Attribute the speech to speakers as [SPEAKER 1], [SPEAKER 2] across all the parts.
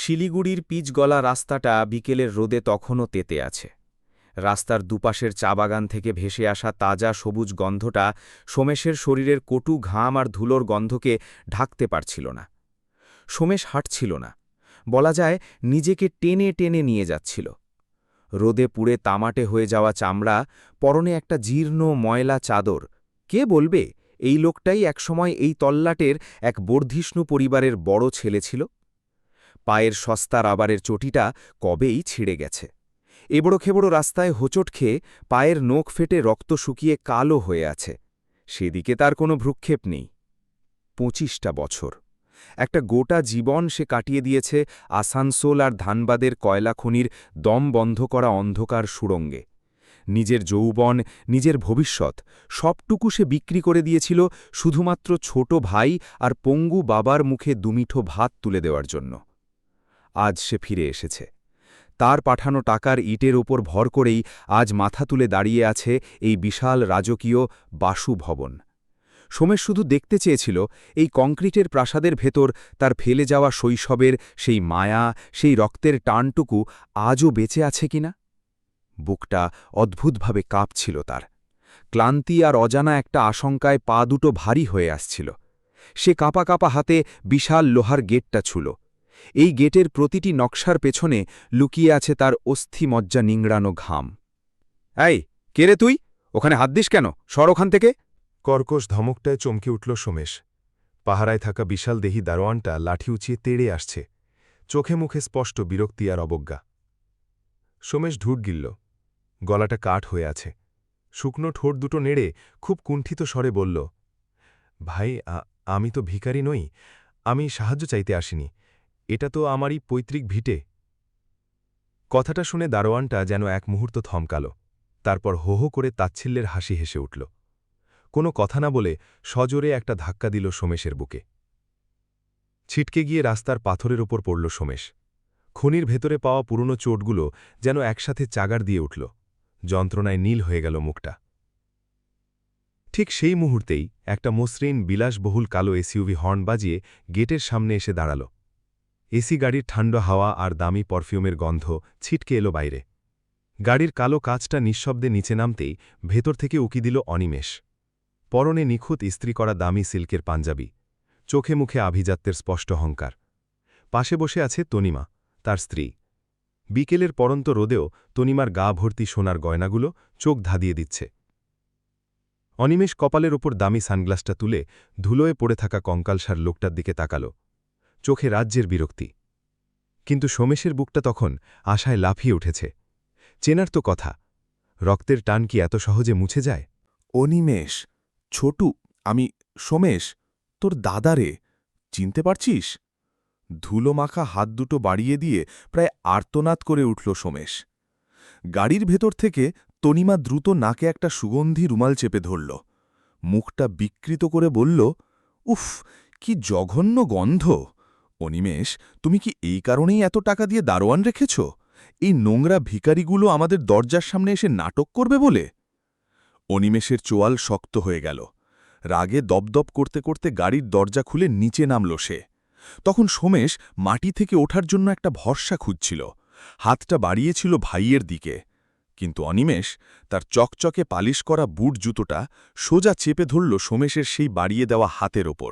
[SPEAKER 1] শিলিগুড়ির পিচগলা রাস্তাটা বিকেলের রোদে তখনও তেতে আছে। রাস্তার দুপাশের চা বাগান থেকে ভেসে আসা তাজা সবুজ গন্ধটা সোমেশের শরীরের কটু ঘাম আর ধুলোর গন্ধকে ঢাকতে পারছিল না। সোমেশ হাঁটছিল না, বলা যায় নিজেকে টেনে টেনে নিয়ে যাচ্ছিল। রোদে পুড়ে তামাটে হয়ে যাওয়া চামড়া, পরনে একটা জীর্ণ ময়লা চাদর। কে বলবে এই লোকটাই একসময় এই তল্লাটের এক বর্ধিষ্ণু পরিবারের বড় ছেলে ছিল? পায়ের সস্তা রাবারের চটিটা কবেই ছিঁড়ে গেছে। এবড়োখেবড়ো রাস্তায় হোঁচট খেয়ে পায়ের নখ ফেটে রক্ত শুকিয়ে কালো হয়ে আছে। সেদিকে তার কোনো ভ্রুক্ষেপ নেই। ২৫টা বছর, একটা গোটা জীবন সে কাটিয়ে দিয়েছে আসানসোল আর ধানবাদের কয়লা খনির দম বন্ধ করা অন্ধকার সুড়ঙ্গে। নিজের যৌবন, নিজের ভবিষ্যৎ সবটুকু সে বিক্রি করে দিয়েছিল শুধুমাত্র ছোট ভাই আর পঙ্গু বাবার মুখে দুমিঠো ভাত তুলে দেওয়ার জন্য। আজ সে ফিরে এসেছে। তার পাঠানো টাকার ইটের ওপর ভর করেই আজ মাথা তুলে দাঁড়িয়ে আছে এই বিশাল রাজকীয় বাসু ভবন। সোমেশ শুধু দেখতে চেয়েছিল এই কংক্রিটের প্রাসাদের ভেতর তার ফেলে যাওয়া শৈশবের সেই মায়া, সেই রক্তের টানটুকু আজও বেঁচে আছে কিনা। বুকটা অদ্ভুতভাবে কাঁপছিল তার। ক্লান্তি আর অজানা একটা আশঙ্কায় পা দুটো ভারী হয়ে আসছিল। সে কাঁপা কাঁপা হাতে বিশাল লোহার গেটটা ছুঁল। এই গেটের প্রতিটি নকশার পেছনে লুকিয়ে আছে তার অস্থিমজ্জা নিংড়ানো ঘাম। এই, কে রে তুই? ওখানে হাত দিস কেন? সর ওখান থেকে!
[SPEAKER 2] কর্কশ ধমকটায় চমকে উঠল সোমেশ। পাহারায় থাকা বিশাল দেহি দারোয়ানটা লাঠি উঁচিয়ে তেড়ে আসছে, চোখে মুখে স্পষ্ট বিরক্তি আর অবজ্ঞা। সোমেশ ঢুট গিলল, গলাটা কাঠ হয়ে আছে। শুকনো ঠোঁট দুটো নেড়ে খুব কুণ্ঠিত স্বরে বলল, ভাই, আমি তো ভিখারি নই, আমি সাহায্য চাইতে আসিনি, এটা তো আমারই পৈতৃক ভিটে। কথাটা শুনে দারোয়ানটা যেন এক মুহূর্ত থমকাল, তারপর হো হো করে তাচ্ছিল্যের হাসি হেসে উঠল। কোনো কথা না বলে সজোরে একটা ধাক্কা দিল সোমেশের বুকে। ছিটকে গিয়ে রাস্তার পাথরের ওপর পড়ল সোমেশ। খনির ভেতরে পাওয়া পুরনো চোটগুলো যেন একসাথে চাগার দিয়ে উঠল, যন্ত্রণায় নীল হয়ে গেল মুখটা। ঠিক সেই মুহূর্তেই একটা মসৃণ বিলাসবহুল কালো এসইউভি হর্ন বাজিয়ে গেটের সামনে এসে দাঁড়াল। এসি গাড়ির ঠান্ডা হাওয়া আর দামি পারফিউমের গন্ধ ছিটকে এলো বাইরে। গাড়ির কালো কাঁচটা নিঃশব্দে নিচে নামতেই ভেতর থেকে উকি দিল অনিমেষ। পরনে নিখুঁত ইস্ত্রি করা দামি সিল্কের পাঞ্জাবি, চোখে মুখে আভিজাত্যের স্পষ্ট হংকার। পাশে বসে আছে তনিমা, তার স্ত্রী। বিকেলের পরন্ত রোদেও তনিমার গা ভর্তি সোনার গয়নাগুলো চোখ ধাঁধিয়ে দিচ্ছে। অনিমেষ কপালের ওপর দামি সানগ্লাসটা তুলে ধুলোয় পড়ে থাকা কঙ্কালসার লোকটার দিকে তাকাল, চোখে রাজ্যের বিরক্তি। কিন্তু সোমেশের বুকটা তখন আশায় লাফিয়ে উঠেছে। চেনার তো কথা, রক্তের টান কি এত সহজে মুছে যায়?
[SPEAKER 3] অনিমেষ, ছোটু, আমি সোমেশ, তোর দাদারে, চিনতে পারছিস? ধুলো মাখা হাত দুটো বাড়িয়ে দিয়ে প্রায় আর্তনাদ করে উঠল সোমেশ। গাড়ির ভেতর থেকে তনিমা দ্রুত নাকে একটা সুগন্ধি রুমাল চেপে ধরল, মুখটা বিকৃত করে বলল, উফ, কি জঘন্য গন্ধ! অনিমেষ, তুমি কি এই কারণেই এত টাকা দিয়ে দারোয়ান রেখেছ? এই নোংরা ভিখারিগুলো আমাদের দরজার সামনে এসে নাটক করবে বলে? অনিমেষের চোয়াল শক্ত হয়ে গেল। রাগে দপদপ করতে করতে গাড়ির দরজা খুলে নিচে নামল সে। তখন সোমেশ মাটি থেকে ওঠার জন্য একটা ভরসা খুঁজছিল, হাতটা বাড়িয়েছিল ভাইয়ের দিকে। কিন্তু অনিমেষ তার চকচকে পালিশ করা বুট জুতোটা সোজা চেপে ধরল সোমেশের সেই বাড়িয়ে দেওয়া হাতের ওপর।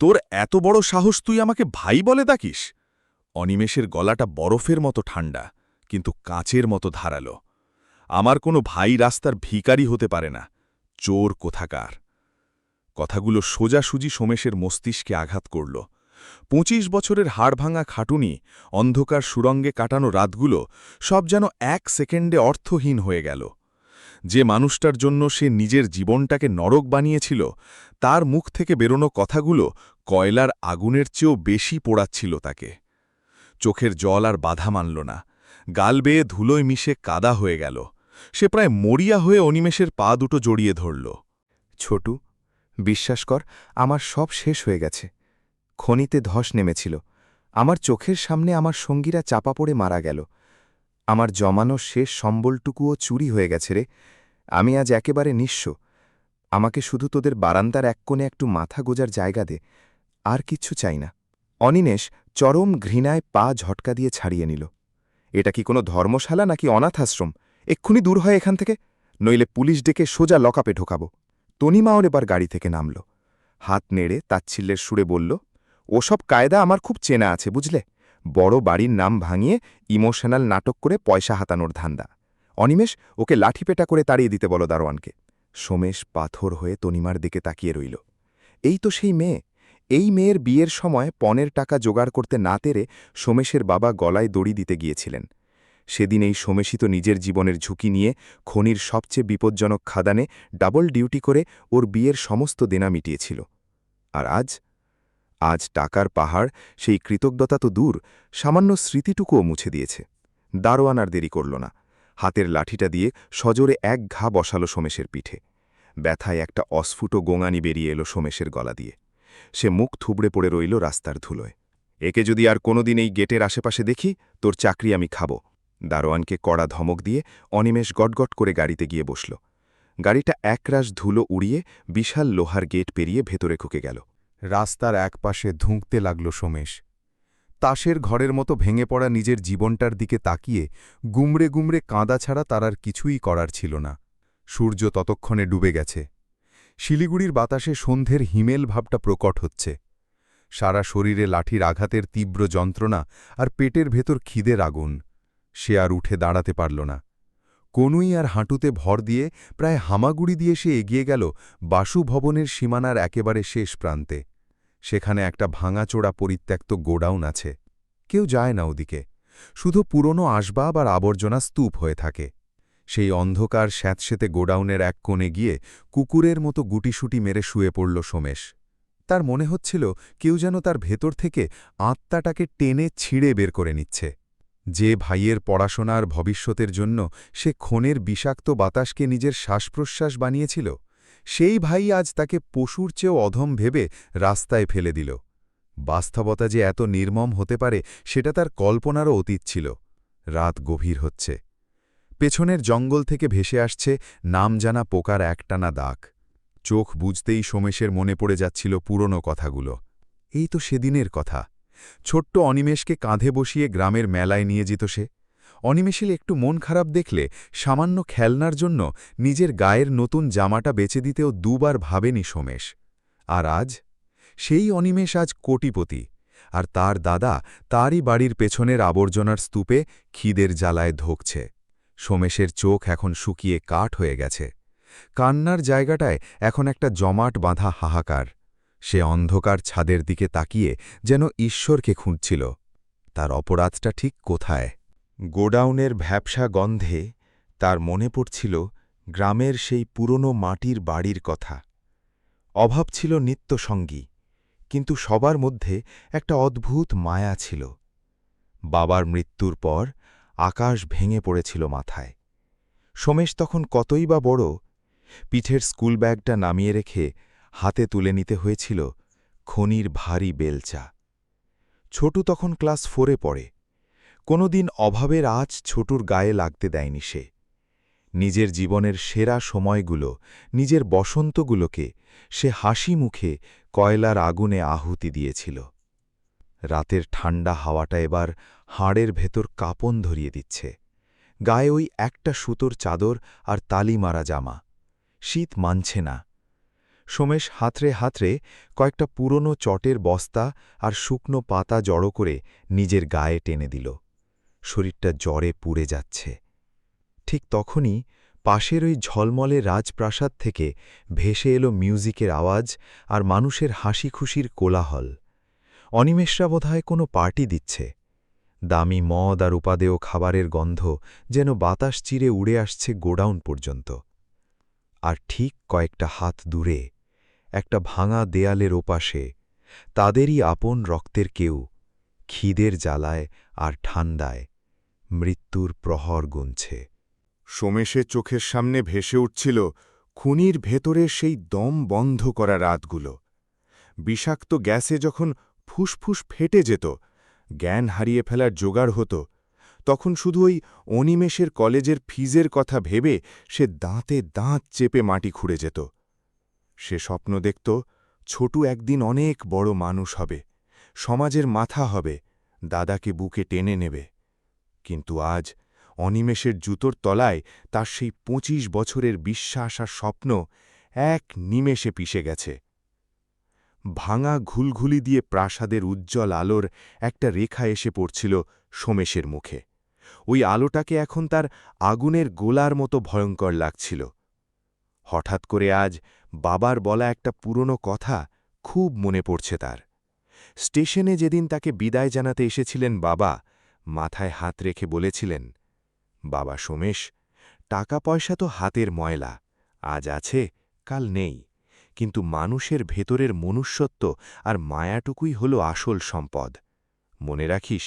[SPEAKER 3] তোর এত বড় সাহস, তুই আমাকে ভাই বলে ডাকিস? অনিমেষের গলাটা বরফের মতো ঠান্ডা, কিন্তু কাঁচের মতো ধারালো। আমার কোনো ভাই রাস্তার ভিখারি হতে পারে না, চোর কোথাকার! কথাগুলো সোজাসুজি সোমেশের মস্তিষ্কে আঘাত করল। ২৫ বছরের হাড়ভাঙা খাটুনি, অন্ধকার সুরঙ্গে কাটানো রাতগুলো সব যেন এক সেকেন্ডে অর্থহীন হয়ে গেল। যে মানুষটার জন্য সে নিজের জীবনটাকে নরক বানিয়েছিল, তার মুখ থেকে বেরোনো কথাগুলো কয়লার আগুনের চেয়েও বেশি পোড়াচ্ছিল তাকে। চোখের জল আর বাধা মানল না, গাল বেয়ে ধুলোয় মিশে কাদা হয়ে গেল। সে প্রায় মরিয়া হয়ে অনিমেষের পা দুটো জড়িয়ে ধরল।
[SPEAKER 4] ছোটু, বিশ্বাস কর, আমার সব শেষ হয়ে গেছে। খনিতে ধস নেমেছিল, আমার চোখের সামনে আমার সঙ্গীরা চাপা পড়ে মারা গেল। আমার জমানো শেষ সম্বলটুকুও চুরি হয়ে গেছে রে। আমি আজ একেবারে নিঃস্ব। আমাকে শুধু তোদের বারান্দার এক কোণে একটু মাথা গোজার জায়গা দে, আর কিচ্ছু চাই না। অনিমেষ চরম ঘৃণায় পা ঝটকা দিয়ে ছাড়িয়ে নিল। এটা কি কোনো ধর্মশালা নাকি অনাথ আশ্রম? এক্ষুনি দূর হয় এখান থেকে, নইলে পুলিশ ডেকে সোজা লকআপে ঢোকাব। তনিমাও এবার গাড়ি থেকে নামল। হাত নেড়ে তাচ্ছিল্যের সুরে বলল, ওসব কায়দা আমার খুব চেনা আছে, বুঝলে? বড় বাড়ির নাম ভাঙিয়ে ইমোশনাল নাটক করে পয়সা হাতানোর ধান্দা। অনিমেষ, ওকে লাঠিপেটা করে তাড়িয়ে দিতে বলো দারোয়ানকে। সোমেশ পাথর হয়ে তনিমার দিকে তাকিয়ে রইল। এই তো সেই মেয়ে। এই মেয়ের বিয়ের সময় পণের টাকা জোগাড় করতে না তেরে সোমেশের বাবা গলায় দড়ি দিতে গিয়েছিলেন। সেদিন এই সোমেশই তো নিজের জীবনের ঝুঁকি নিয়ে খনির সবচেয়ে বিপজ্জনক খাদানে ডাবল ডিউটি করে ওর বিয়ের সমস্ত দেনা মিটিয়েছিল। আর আজ টাকার পাহাড়, সেই কৃতজ্ঞতা তো দূর, সামান্য স্মৃতিটুকুও মুছে দিয়েছে। দারোয়ান আর দেরি করল না। হাতের লাঠিটা দিয়ে সজোরে এক ঘা বসালো সোমেশের পিঠে। ব্যথায় একটা অস্ফুট গোঙানি বেরিয়ে এলো সোমেশের গলা দিয়ে। সে মুখ থুবড়ে পড়ে রইল রাস্তার ধুলোয়। একে যদি আর কোনোদিন এই গেটের আশেপাশে দেখি, তোর চাকরি আমি খাব। দারোয়ানকে কড়া ধমক দিয়ে অনিমেষ গটগট করে গাড়িতে গিয়ে বসল। গাড়িটা একরাশ ধুলো উড়িয়ে বিশাল লোহার গেট পেরিয়ে ভেতরে ঢুকে গেল।
[SPEAKER 2] রাস্তার একপাশে ধুঁকতে লাগল সোমেশ। তাসের ঘরের মতো ভেঙে পড়া নিজের জীবনটার দিকে তাকিয়ে গুমড়ে গুমড়ে কাঁদা ছাড়া তার আর কিছুই করার ছিল না। সূর্য ততক্ষণে ডুবে গেছে। শিলিগুড়ির বাতাসে সন্ধ্যের হিমেল ভাবটা প্রকট হচ্ছে। সারা শরীরে লাঠির আঘাতের তীব্র যন্ত্রণা আর পেটের ভেতর খিদের আগুন। সে আর উঠে দাঁড়াতে পারল না। কনুই আর হাঁটুতে ভর দিয়ে প্রায় হামাগুড়ি দিয়ে সে এগিয়ে গেল বাসুভবনের সীমানার একেবারে শেষ প্রান্তে। সেখানে একটা ভাঙাচোড়া পরিত্যক্ত গোডাউন আছে। কেউ যায় না ওদিকে, শুধু পুরনো আসবাব আর আবর্জনা স্তূপ হয়ে থাকে। সেই অন্ধকার স্যাঁতসেঁতে গোডাউনের এক কোণে গিয়ে কুকুরের মতো গুটিসুটি মেরে শুয়ে পড়ল সোমেশ। তার মনে হচ্ছিল কেউ যেন তার ভেতর থেকে আত্মাটাকে টেনে ছিঁড়ে বের করে নিচ্ছে। যে ভাইয়ের পড়াশোনার ভবিষ্যতের জন্য সে খনের বিষাক্ত বাতাসকে নিজের শ্বাসপ্রশ্বাস বানিয়েছিল, সেই ভাই আজ তাকে পশুর চেয়েও অধম ভেবে রাস্তায় ফেলে দিল। বাস্তবতা যে এত নির্মম হতে পারে সেটা তার কল্পনারও অতীত ছিল। রাত গভীর হচ্ছে। পেছনের জঙ্গল থেকে ভেসে আসছে নাম জানা পোকার একটানা দাগ। চোখ বুঝতেই সোমেশের মনে পড়ে যাচ্ছিল পুরনো কথাগুলো। এই তো সেদিনের কথা। ছোট্ট অনিমেষকে কাঁধে বসিয়ে গ্রামের মেলায় নিয়ে যেত সে। অনিমেষের একটু মন খারাপ দেখলে সামান্য খেলনার জন্য নিজের গায়ের নতুন জামাটা বেচে দিতেও দুবার ভাবেনি সোমেশ। আর আজ সেই অনিমেষ আজ কোটিপতি, আর তার দাদা তারই বাড়ির পেছনের আবর্জনার স্তূপে খিদের জ্বালায় ধোকছে। সোমেশের চোখ এখন শুকিয়ে কাঠ হয়ে গেছে। কান্নার জায়গাটায় এখন একটা জমাট বাঁধা হাহাকার। সে অন্ধকার ছাদের দিকে তাকিয়ে যেন ঈশ্বরকে খুঁজছিল। তার অপরাধটা ঠিক কোথায়? গোডাউনের ভ্যাপসা গন্ধে তার মনে পড়ছিল গ্রামের সেই পুরনো মাটির বাড়ির কথা। অভাব ছিল নিত্যসঙ্গী, কিন্তু সবার মধ্যে একটা অদ্ভুত মায়া ছিল। বাবার মৃত্যুর পর আকাশ ভেঙে পড়েছিল মাথায়। সোমেশ তখন কতই বা বড়। পিঠের স্কুল ব্যাগটা নামিয়ে রেখে হাতে তুলে নিতে হয়েছিল খনির ভারী বেলচা। ছোটু তখন ক্লাস 4-এ পড়ে। কোনোদিন অভাবের আঁচ ছোটুর গায়ে লাগতে দেয়নি সে। নিজের জীবনের সেরা সময়গুলো, নিজের বসন্তগুলোকে সে হাসি মুখে কয়লার আগুনে আহুতি দিয়েছিল। রাতের ঠান্ডা হাওয়াটা এবার হাড়ের ভেতর কাঁপন ধরিয়ে দিচ্ছে। গায়ে ওই একটা সুতোর চাদর আর তালি মারা জামা। শীত মানছে না। সোমেশ হাতড়ে হাতড়ে কয়েকটা পুরনো চটের বস্তা আর শুকনো পাতা জড়ো করে নিজের গায়ে টেনে দিল। শরীরটা জ্বরে পুড়ে যাচ্ছে। ঠিক তখনই পাশের ওই ঝলমলে রাজপ্রাসাদ থেকে ভেসে এলো মিউজিকের আওয়াজ আর মানুষের হাসি খুশির কোলাহল। অনিমেষরা বোধহয় কোনো পার্টি দিচ্ছে। দামি মদ আর উপাদেয় খাবারের গন্ধ যেন বাতাস চিরে উড়ে আসছে গোডাউন পর্যন্ত। আর ঠিক কয়েকটা হাত দূরে, একটা ভাঙা দেয়ালের ওপাশে, তাদেরই আপন রক্তের কেউ খিদের জ্বালায় আর ঠান্ডায় মৃত্যুর প্রহর গুনছে।
[SPEAKER 5] সোমেশের চোখের সামনে ভেসে উঠছিল খুনির ভেতরে সেই দম বন্ধ করা রাতগুলো। বিষাক্ত গ্যাসে যখন ফুসফুস ফেটে যেত, জ্ঞান হারিয়ে ফেলার জোগাড় হতো, তখন শুধু ওই অনিমেষের কলেজের ফিজের কথা ভেবে সে দাঁতে দাঁত চেপে মাটি খুঁড়ে যেত। সে স্বপ্ন দেখত ছোটু একদিন অনেক বড় মানুষ হবে, সমাজের মাথা হবে, দাদাকে বুকে টেনে নেবে। কিন্তু আজ অনিমেষের জুতোর তলায় তার সেই ২৫ বছরের বিশ্বাস আর স্বপ্ন এক নিমেষে পিষে গেছে। ভাঙা ঘুলঘুলি দিয়ে প্রাসাদের উজ্জ্বল আলোর একটা রেখা এসে পড়ছিল সোমেশের মুখে। ওই আলোটাকে এখন তার আগুনের গোলার মতো ভয়ঙ্কর লাগছিল। হঠাৎ করে আজ বাবার বলা একটা পুরনো কথা খুব মনে পড়ছে তার। স্টেশনে যেদিন তাকে বিদায় জানাতে এসেছিলেন বাবা, মাথায় হাত রেখে বলেছিলেন, বাবা সোমেশ, টাকা পয়সা তো হাতের ময়লা, আজ আছে কাল নেই, কিন্তু মানুষের ভেতরের মনুষ্যত্ব আর মায়াটুকুই হল আসল সম্পদ। মনে রাখিস,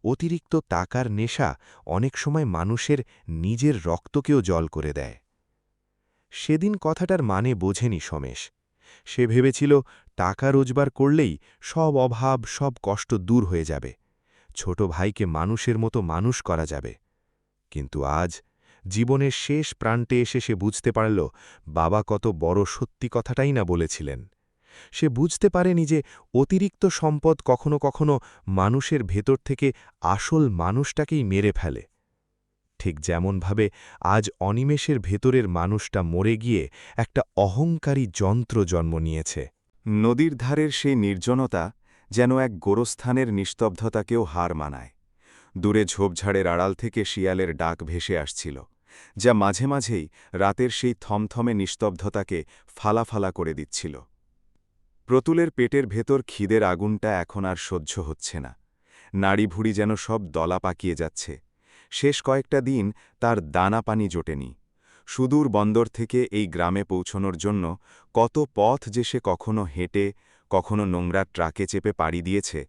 [SPEAKER 5] অতিরিক্ত টাকার নেশা অনেক সময় মানুষের নিজের রক্তকেও জল করে দেয়। সেদিন কথাটার মানে বোঝেনি সোমেশ। সে ভেবেছিল টাকা রোজগার করলেই সব অভাব, সব কষ্ট দূর হয়ে যাবে, ছোট ভাইকে মানুষের মতো মানুষ করা যাবে। কিন্তু আজ জীবনের শেষ প্রান্তে এসে সে বুঝতে পারল বাবা কত বড় সত্যি কথাটাই না বলেছিলেন। সে বুঝতে পারেনি যে অতিরিক্ত সম্পদ কখনো কখনো মানুষের ভেতর থেকে আসল মানুষটাকেই মেরে ফেলে। ঠিক যেমনভাবে আজ অনিমেষের ভেতরের মানুষটা মরে গিয়ে একটা অহংকারী যন্ত্র জন্ম নিয়েছে।
[SPEAKER 1] নদীর ধারের সেই নির্জনতা যেন এক গোরস্থানের নিস্তব্ধতাকেও হার মানায়। দূরে ঝোপঝাড়ের আড়াল থেকে শিয়ালের ডাক ভেসে আসছিল, যা মাঝে মাঝেই রাতের সেই থমথমে নিস্তব্ধতাকে ফালাফালা করে দিচ্ছিল। প্রতুলের পেটের ভেতর খিদের আগুনটা এখন আর সহ্য হচ্ছে না। নাড়িভুড়ি যেন সব দলা পাকিয়ে যাচ্ছে। শেষ কয়েকটা দিন তার দানা পানি জোটেনি। সুদূর বন্দর থেকে এই গ্রামে পৌঁছনোর জন্য কত পথ যে সে কখনো হেঁটে, কখনো নোংরা ট্রাকে চেপে পাড়ি দিয়েছে,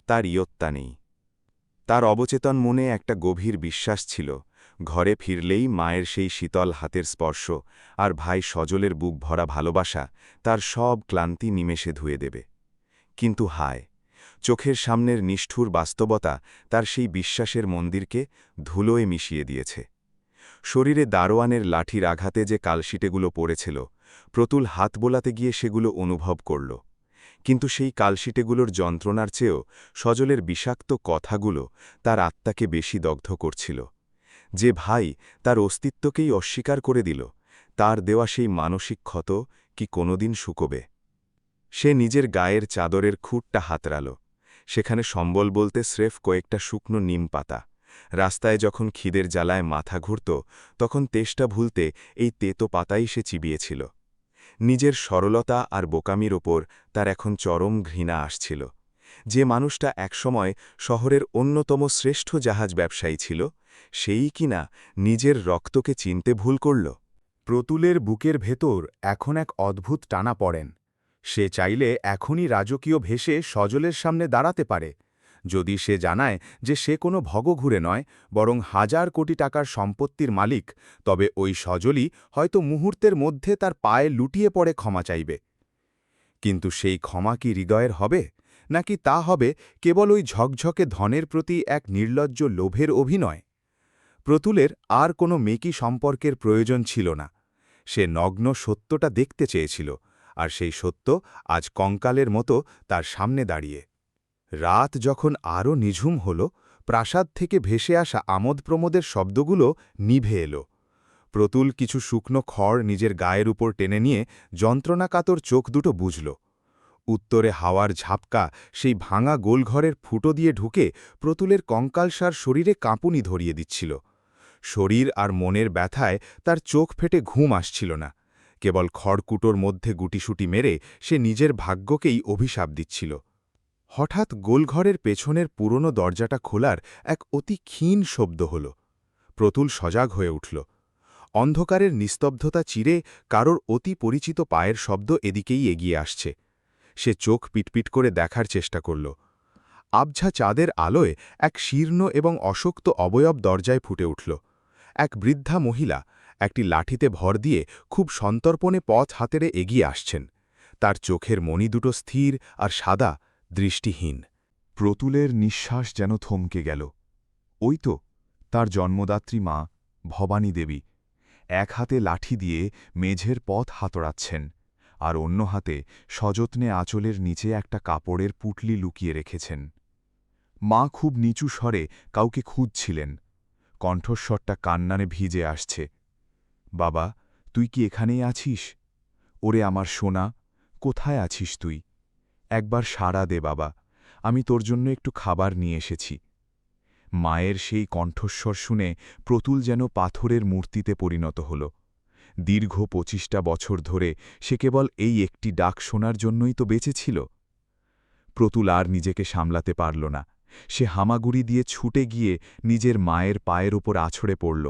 [SPEAKER 1] তার ইয়ত্তা নেই। তার অবচেতন মনে একটা গভীর বিশ্বাস ছিল, ঘরে ফিরলেই মায়ের সেই শীতল হাতের স্পর্শ আর ভাই সজলের বুক ভরা ভালোবাসা তার সব ক্লান্তি নিমেষে ধুয়ে দেবে। কিন্তু হায়, চোখের সামনের নিষ্ঠুর বাস্তবতা তার সেই বিশ্বাসের মন্দিরকে ধুলোয় মিশিয়ে দিয়েছে। শরীরে দারোয়ানের লাঠির আঘাতে যে কালশিটেগুলো পড়েছিল, প্রতুল হাত বোলাতে গিয়ে সেগুলো অনুভব করল। কিন্তু সেই কালশিটেগুলোর যন্ত্রণার চেয়েও সজলের বিষাক্ত কথাগুলো তার আত্মাকে বেশি দগ্ধ করছিল। যে ভাই তার অস্তিত্বকেই অস্বীকার করে দিল, তার দেওয়া সেই মানসিক ক্ষত কি কোনোদিন শুকোবে? সে নিজের গায়ের চাদরের খুঁটটা হাতড়াল। সেখানে সম্বল বলতে স্রেফ কয়েকটা শুকনো নিম পাতা। রাস্তায় যখন খিদের জ্বালায় মাথা ঘুরত, তখন তেষ্টা ভুলতে এই তেতো পাতাই সে চিবিয়েছিল। নিজের সরলতা আর বোকামির ওপর তার এখন চরম ঘৃণা আসছিল। যে মানুষটা একসময় শহরের অন্যতম শ্রেষ্ঠ জাহাজ ব্যবসায়ী ছিল, সেই কিনা নিজের রক্তকে চিনতে ভুল করল।
[SPEAKER 5] প্রতুলের বুকের ভেতর এখন এক অদ্ভুত টানা পড়েন। সে চাইলে এখনই রাজকীয় ভেষে সজলের সামনে দাঁড়াতে পারে। যদি সে জানায় যে সে কোনো ভগঘুরে নয়, বরং হাজার কোটি টাকার সম্পত্তির মালিক, তবে ওই সজলই হয়তো মুহূর্তের মধ্যে তার পায়ে লুটিয়ে পড়ে ক্ষমা চাইবে। কিন্তু সেই ক্ষমা কি হৃদয়ের হবে, নাকি তা হবে কেবল ওই ঝকঝকে ধনের প্রতি এক নির্লজ্জ লোভের অভিনয়? প্রতুলের আর কোনো মেকি সম্পর্কের প্রয়োজন ছিল না। সে নগ্ন সত্যটা দেখতে চেয়েছিল, আর সেই সত্য আজ কঙ্কালের মতো তার সামনে দাঁড়িয়ে। রাত যখন আরও নিঝুম হল, প্রাসাদ থেকে ভেসে আসা আমোদ প্রমোদের শব্দগুলো নিভে এলো। প্রতুল কিছু শুকনো খড় নিজের গায়ের উপর টেনে নিয়ে যন্ত্রণাকাতর চোখ দুটো বুঝল। উত্তরে হাওয়ার ঝাপকা সেই ভাঙা গোলঘরের ফুটো দিয়ে ঢুকে প্রতুলের কঙ্কালসার শরীরে কাঁপুনি ধরিয়ে দিচ্ছিল। শরীর আর মনের ব্যথায় তার চোখ ফেটে ঘুম আসছিল না। কেবল খড়কুটোর মধ্যে গুটিসুটি মেরে সে নিজের ভাগ্যকেই অভিশাপ দিচ্ছিল। হঠাৎ গোলঘরের পেছনের পুরনো দরজাটা খোলার এক অতি ক্ষীণ শব্দ হল। প্রতুল সজাগ হয়ে উঠল। অন্ধকারের নিস্তব্ধতা চিরে কারোর অতি পরিচিত পায়ের শব্দ এদিকেই এগিয়ে আসছে। সে চোখ পিটপিট করে দেখার চেষ্টা করল। আবঝা চাঁদের আলোয় এক শীর্ণ এবং অশক্ত অবয়ব দরজায় ফুটে উঠল। এক বৃদ্ধা মহিলা একটি লাঠিতে ভর দিয়ে খুব সন্তর্পণে পথ হাতেরে এগিয়ে আসছেন। তার চোখের মণি দুটো স্থির আর সাদা, দৃষ্টিহীন।
[SPEAKER 2] প্রতুলের নিঃশ্বাস যেন থমকে গেল। ওই তো তার জন্মদাত্রী মা ভবানী দেবী এক হাতে লাঠি দিয়ে মেঝের পথ হাতড়াচ্ছেন, আর অন্য হাতে সযত্নে আঁচলের নিচে একটা কাপড়ের পুটলি লুকিয়ে রেখেছেন। মা খুব নিচু স্বরে কাউকে খুঁজছিলেন। কণ্ঠস্বরটা কান্নানে ভিজে আসছে। বাবা, তুই কি এখানেই আছিস? ওরে আমার সোনা, কোথায় আছিস তুই? একবার সাড়া দে বাবা, আমি তোর জন্য একটু খাবার নিয়ে এসেছি। মায়ের সেই কণ্ঠস্বর শুনে প্রতুল যেন পাথরের মূর্তিতে পরিণত হল। দীর্ঘ ২৫টা বছর ধরে সে কেবল এই একটি ডাক শোনার জন্যই তো বেঁচে ছিল। প্রতুল আর নিজেকে সামলাতে পারল না। সে হামাগুড়ি দিয়ে ছুটে গিয়ে নিজের মায়ের পায়ের ওপর আছড়ে পড়ল।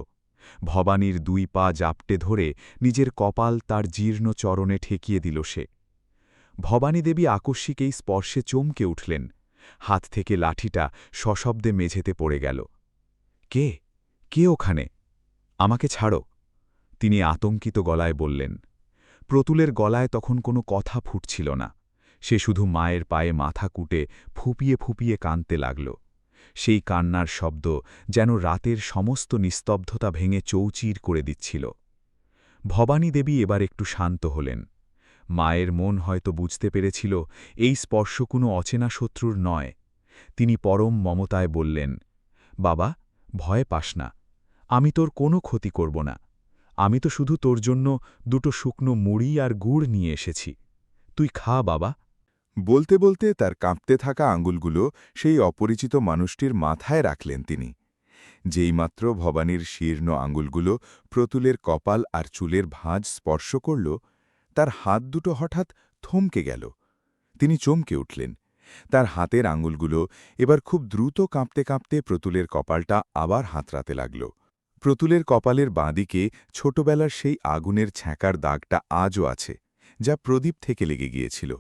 [SPEAKER 2] ভবানীর ২ পা জাপটে ধরে নিজের কপাল তার জীর্ণ চরণে ঠেকিয়ে দিল সে। ভবানী দেবী আকস্মিক এই স্পর্শে চমকে উঠলেন। হাত থেকে লাঠিটা সশব্দে মেঝেতে পড়ে গেল। কে? কে ওখানে? আমাকে ছাড়ো, তিনি আতঙ্কিত গলায় বললেন। প্রতুলের গলায় তখন কোনো কথা ফুটছিল না। সে শুধু মায়ের পায়ে মাথা কুটে ফুপিয়ে ফুপিয়ে কাঁদতে লাগল। সেই কান্নার শব্দ যেন রাতের সমস্ত নিস্তব্ধতা ভেঙে চৌচির করে দিচ্ছিল। ভবানী দেবী এবার একটু শান্ত হলেন। মায়ের মন হয়তো বুঝতে পেরেছিল এই স্পর্শ কোনো অচেনা শত্রুর নয়। তিনি পরম মমতায় বললেন, বাবা, ভয় পাস না, আমি তোর কোনো ক্ষতি করব না। আমি তো শুধু তোর জন্য ২টো শুকনো মুড়ি আর গুড় নিয়ে এসেছি, তুই খা বাবা।
[SPEAKER 5] বলতে বলতে তার কাঁপতে থাকা আঙুলগুলো সেই অপরিচিত মানুষটির মাথায় রাখলেন তিনি। যেইমাত্র ভবানীর শীর্ণ আঙুলগুলো প্রতুলের কপাল আর চুলের ভাঁজ স্পর্শ করল, তার হাত দুটো হঠাৎ থমকে গেল। তিনি চমকে উঠলেন। তার হাতের আঙুলগুলো এবার খুব দ্রুত কাঁপতে কাঁপতে প্রতুলের কপালটা আবার হাতড়াতে লাগল। প্রতুলের কপালের বাঁদিকে ছোটবেলার সেই আগুনের ছ্যাঁকার দাগটা আজও আছে, যা প্রদীপ থেকে লেগে গিয়েছিল।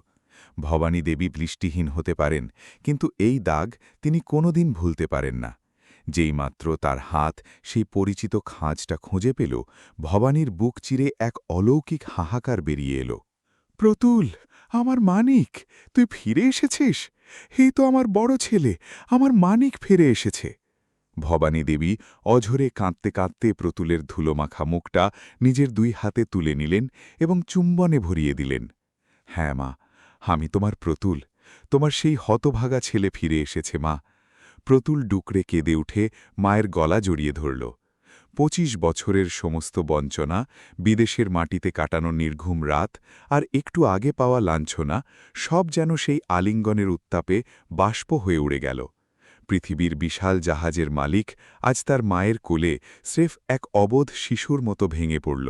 [SPEAKER 5] ভবানী দেবী বৃষ্টিহীন হতে পারেন, কিন্তু এই দাগ তিনি কোনোদিন ভুলতে পারেন না। যেইমাত্র তার হাত সেই পরিচিত খাঁজটা খুঁজে পেল, ভবানীর বুক চিরে এক অলৌকিক হাহাকার বেরিয়ে এল। প্রতুল, আমার মানিক, তুই ফিরে এসেছিস? এই তো আমার বড় ছেলে, আমার মানিক ফিরে এসেছে। ভবানী দেবী অঝরে কাঁদতে কাঁদতে প্রতুলের ধুলোমাখা মুখটা নিজের ২ হাতে তুলে নিলেন এবং চুম্বনে ভরিয়ে দিলেন। হ্যাঁ মা, আমি তোমার প্রতুল, তোমার সেই হতভাগা ছেলে ফিরে এসেছে মা। প্রতুল ডুকরে কেঁদে উঠে মায়ের গলা জড়িয়ে ধরল। ২৫ বছরের সমস্ত বঞ্চনা, বিদেশের মাটিতে কাটানো নির্ঘুম রাত আর একটু আগে পাওয়া লাঞ্ছনা, সব যেন সেই আলিঙ্গনের উত্তাপে বাষ্প হয়ে উড়ে গেল। পৃথিবীর বিশাল জাহাজের মালিক আজ তার মায়ের কোলে স্রেফ এক অবোধ শিশুর মতো ভেঙে পড়ল।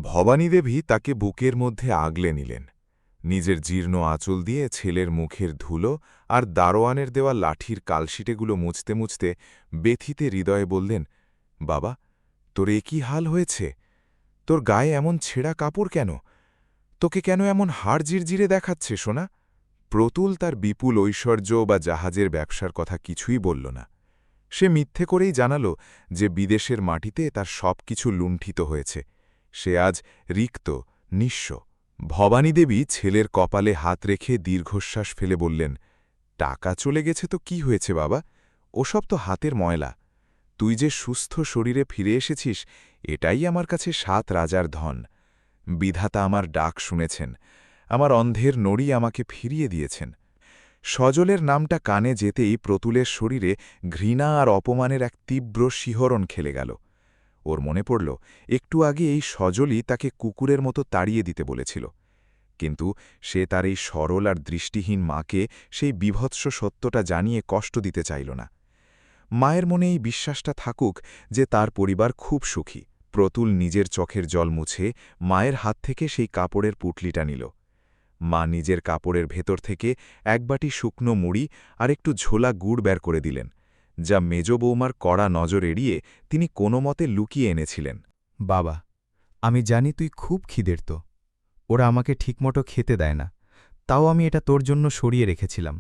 [SPEAKER 5] ভবানী দেবী তাকে বুকের মধ্যে আগলে নিলেন। নিজের জীর্ণ আঁচল দিয়ে ছেলের মুখের ধুলো আর দারোয়ানের দেওয়া লাঠির কালশিটেগুলো মুছতে মুছতে ব্যথিতে হৃদয়ে বললেন, বাবা, তোর এ কি হাল হয়েছে? তোর গায়ে এমন ছেঁড়া কাপড় কেন? তোকে কেন এমন হাড় জিরজিরে দেখাচ্ছে সোনা? প্রতুল তার বিপুল ঐশ্বর্য বা জাহাজের ব্যবসার কথা কিছুই বলল না। সে মিথ্যে করেই জানাল যে বিদেশের মাটিতে তার সব কিছু লুণ্ঠিত হয়েছে। সে আজ রিক্ত, নিঃস্ব। ভবানী দেবী ছেলের কপালে হাত রেখে দীর্ঘশ্বাস ফেলে বললেন, টাকা চলে গেছে তো কি হয়েছে বাবা? ওসব তো হাতের ময়লা। তুই যে সুস্থ শরীরে ফিরে এসেছিস, এটাই আমার কাছে ৭ রাজার ধন। বিধাতা আমার ডাক শুনেছেন, আমার অন্ধের নড়ি আমাকে ফিরিয়ে দিয়েছেন। সজলের নামটা কানে যেতেই প্রতুলের শরীরে ঘৃণা আর অপমানের এক তীব্র শিহরণ খেলে গেল। ওর মনে পড়ল, একটু আগে এই সজলই তাকে কুকুরের মতো তাড়িয়ে দিতে বলেছিল। কিন্তু সে তার এই সরল আর দৃষ্টিহীন মাকে সেই বিভৎস সত্যটা জানিয়ে কষ্ট দিতে চাইল না। মায়ের মনে এই বিশ্বাসটা থাকুক যে তার পরিবার খুব সুখী। প্রতুল নিজের চোখের জল মুছে মায়ের হাত থেকে সেই কাপড়ের পুটলিটা নিল। মা নিজের কাপড়ের ভেতর থেকে এক বাটি শুকনো মুড়ি আর একটু ঝোলা গুড় বের করে দিলেন, যা মেজ বৌমার কড়া নজর এড়িয়ে তিনি কোনো মতে লুকিয়ে এনেছিলেন।
[SPEAKER 4] বাবা, আমি জানি তুই খুব খিদের্ত। ওরা আমাকে ঠিকমতো খেতে দেয় না, তাও আমি এটা তোর জন্য সরিয়ে রেখেছিলাম।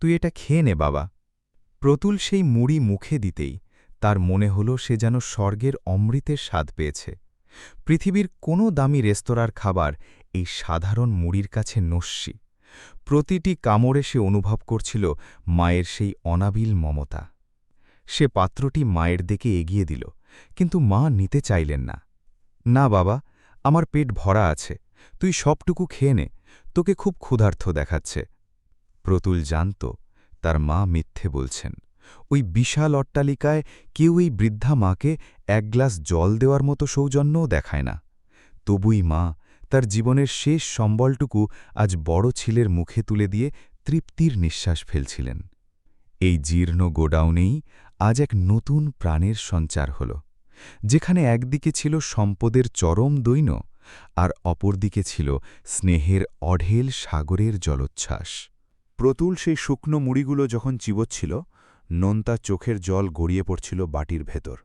[SPEAKER 4] তুই এটা খেয়ে নে বাবা। প্রতুল সেই মুড়ি মুখে দিতেই তার মনে হল সে যেন স্বর্গের অমৃতের স্বাদ পেয়েছে। পৃথিবীর কোনো দামি রেস্তোরাঁর খাবার এই সাধারণ মুড়ির কাছে নস্যি। প্রতিটি কামড়ে সে অনুভব করছিল মায়ের সেই অনাবিল মমতা। সে পাত্রটি মায়ের দিকে এগিয়ে দিল, কিন্তু মা নিতে চাইলেন না। না বাবা, আমার পেট ভরা আছে, তুই সবটুকু খেয়ে নে, তোকে খুব ক্ষুধার্ত দেখাচ্ছে। প্রতুল জানত তার মা মিথ্যে বলছেন। ওই বিশাল অট্টালিকায় কেউ এই বৃদ্ধা মাকে এক গ্লাস জল দেওয়ার মতো সৌজন্যও দেখায় না। তবুই মা তার জীবনের শেষ সম্বলটুকু আজ বড় ছেলের মুখে তুলে দিয়ে তৃপ্তির নিঃশ্বাস ফেলছিলেন। এই জীর্ণ গোডাউনেই আজ এক নতুন প্রাণের সঞ্চার হল, যেখানে একদিকে ছিল সম্পদের চরম দৈন্য, আর অপরদিকে ছিল স্নেহের অঢেল সাগরের জলোচ্ছ্বাস।
[SPEAKER 5] প্রতুল সেই শুকনো মুড়িগুলো যখন চিবোচ্ছিল, নোনতা চোখের জল গড়িয়ে পড়ছিল বাটির ভেতর।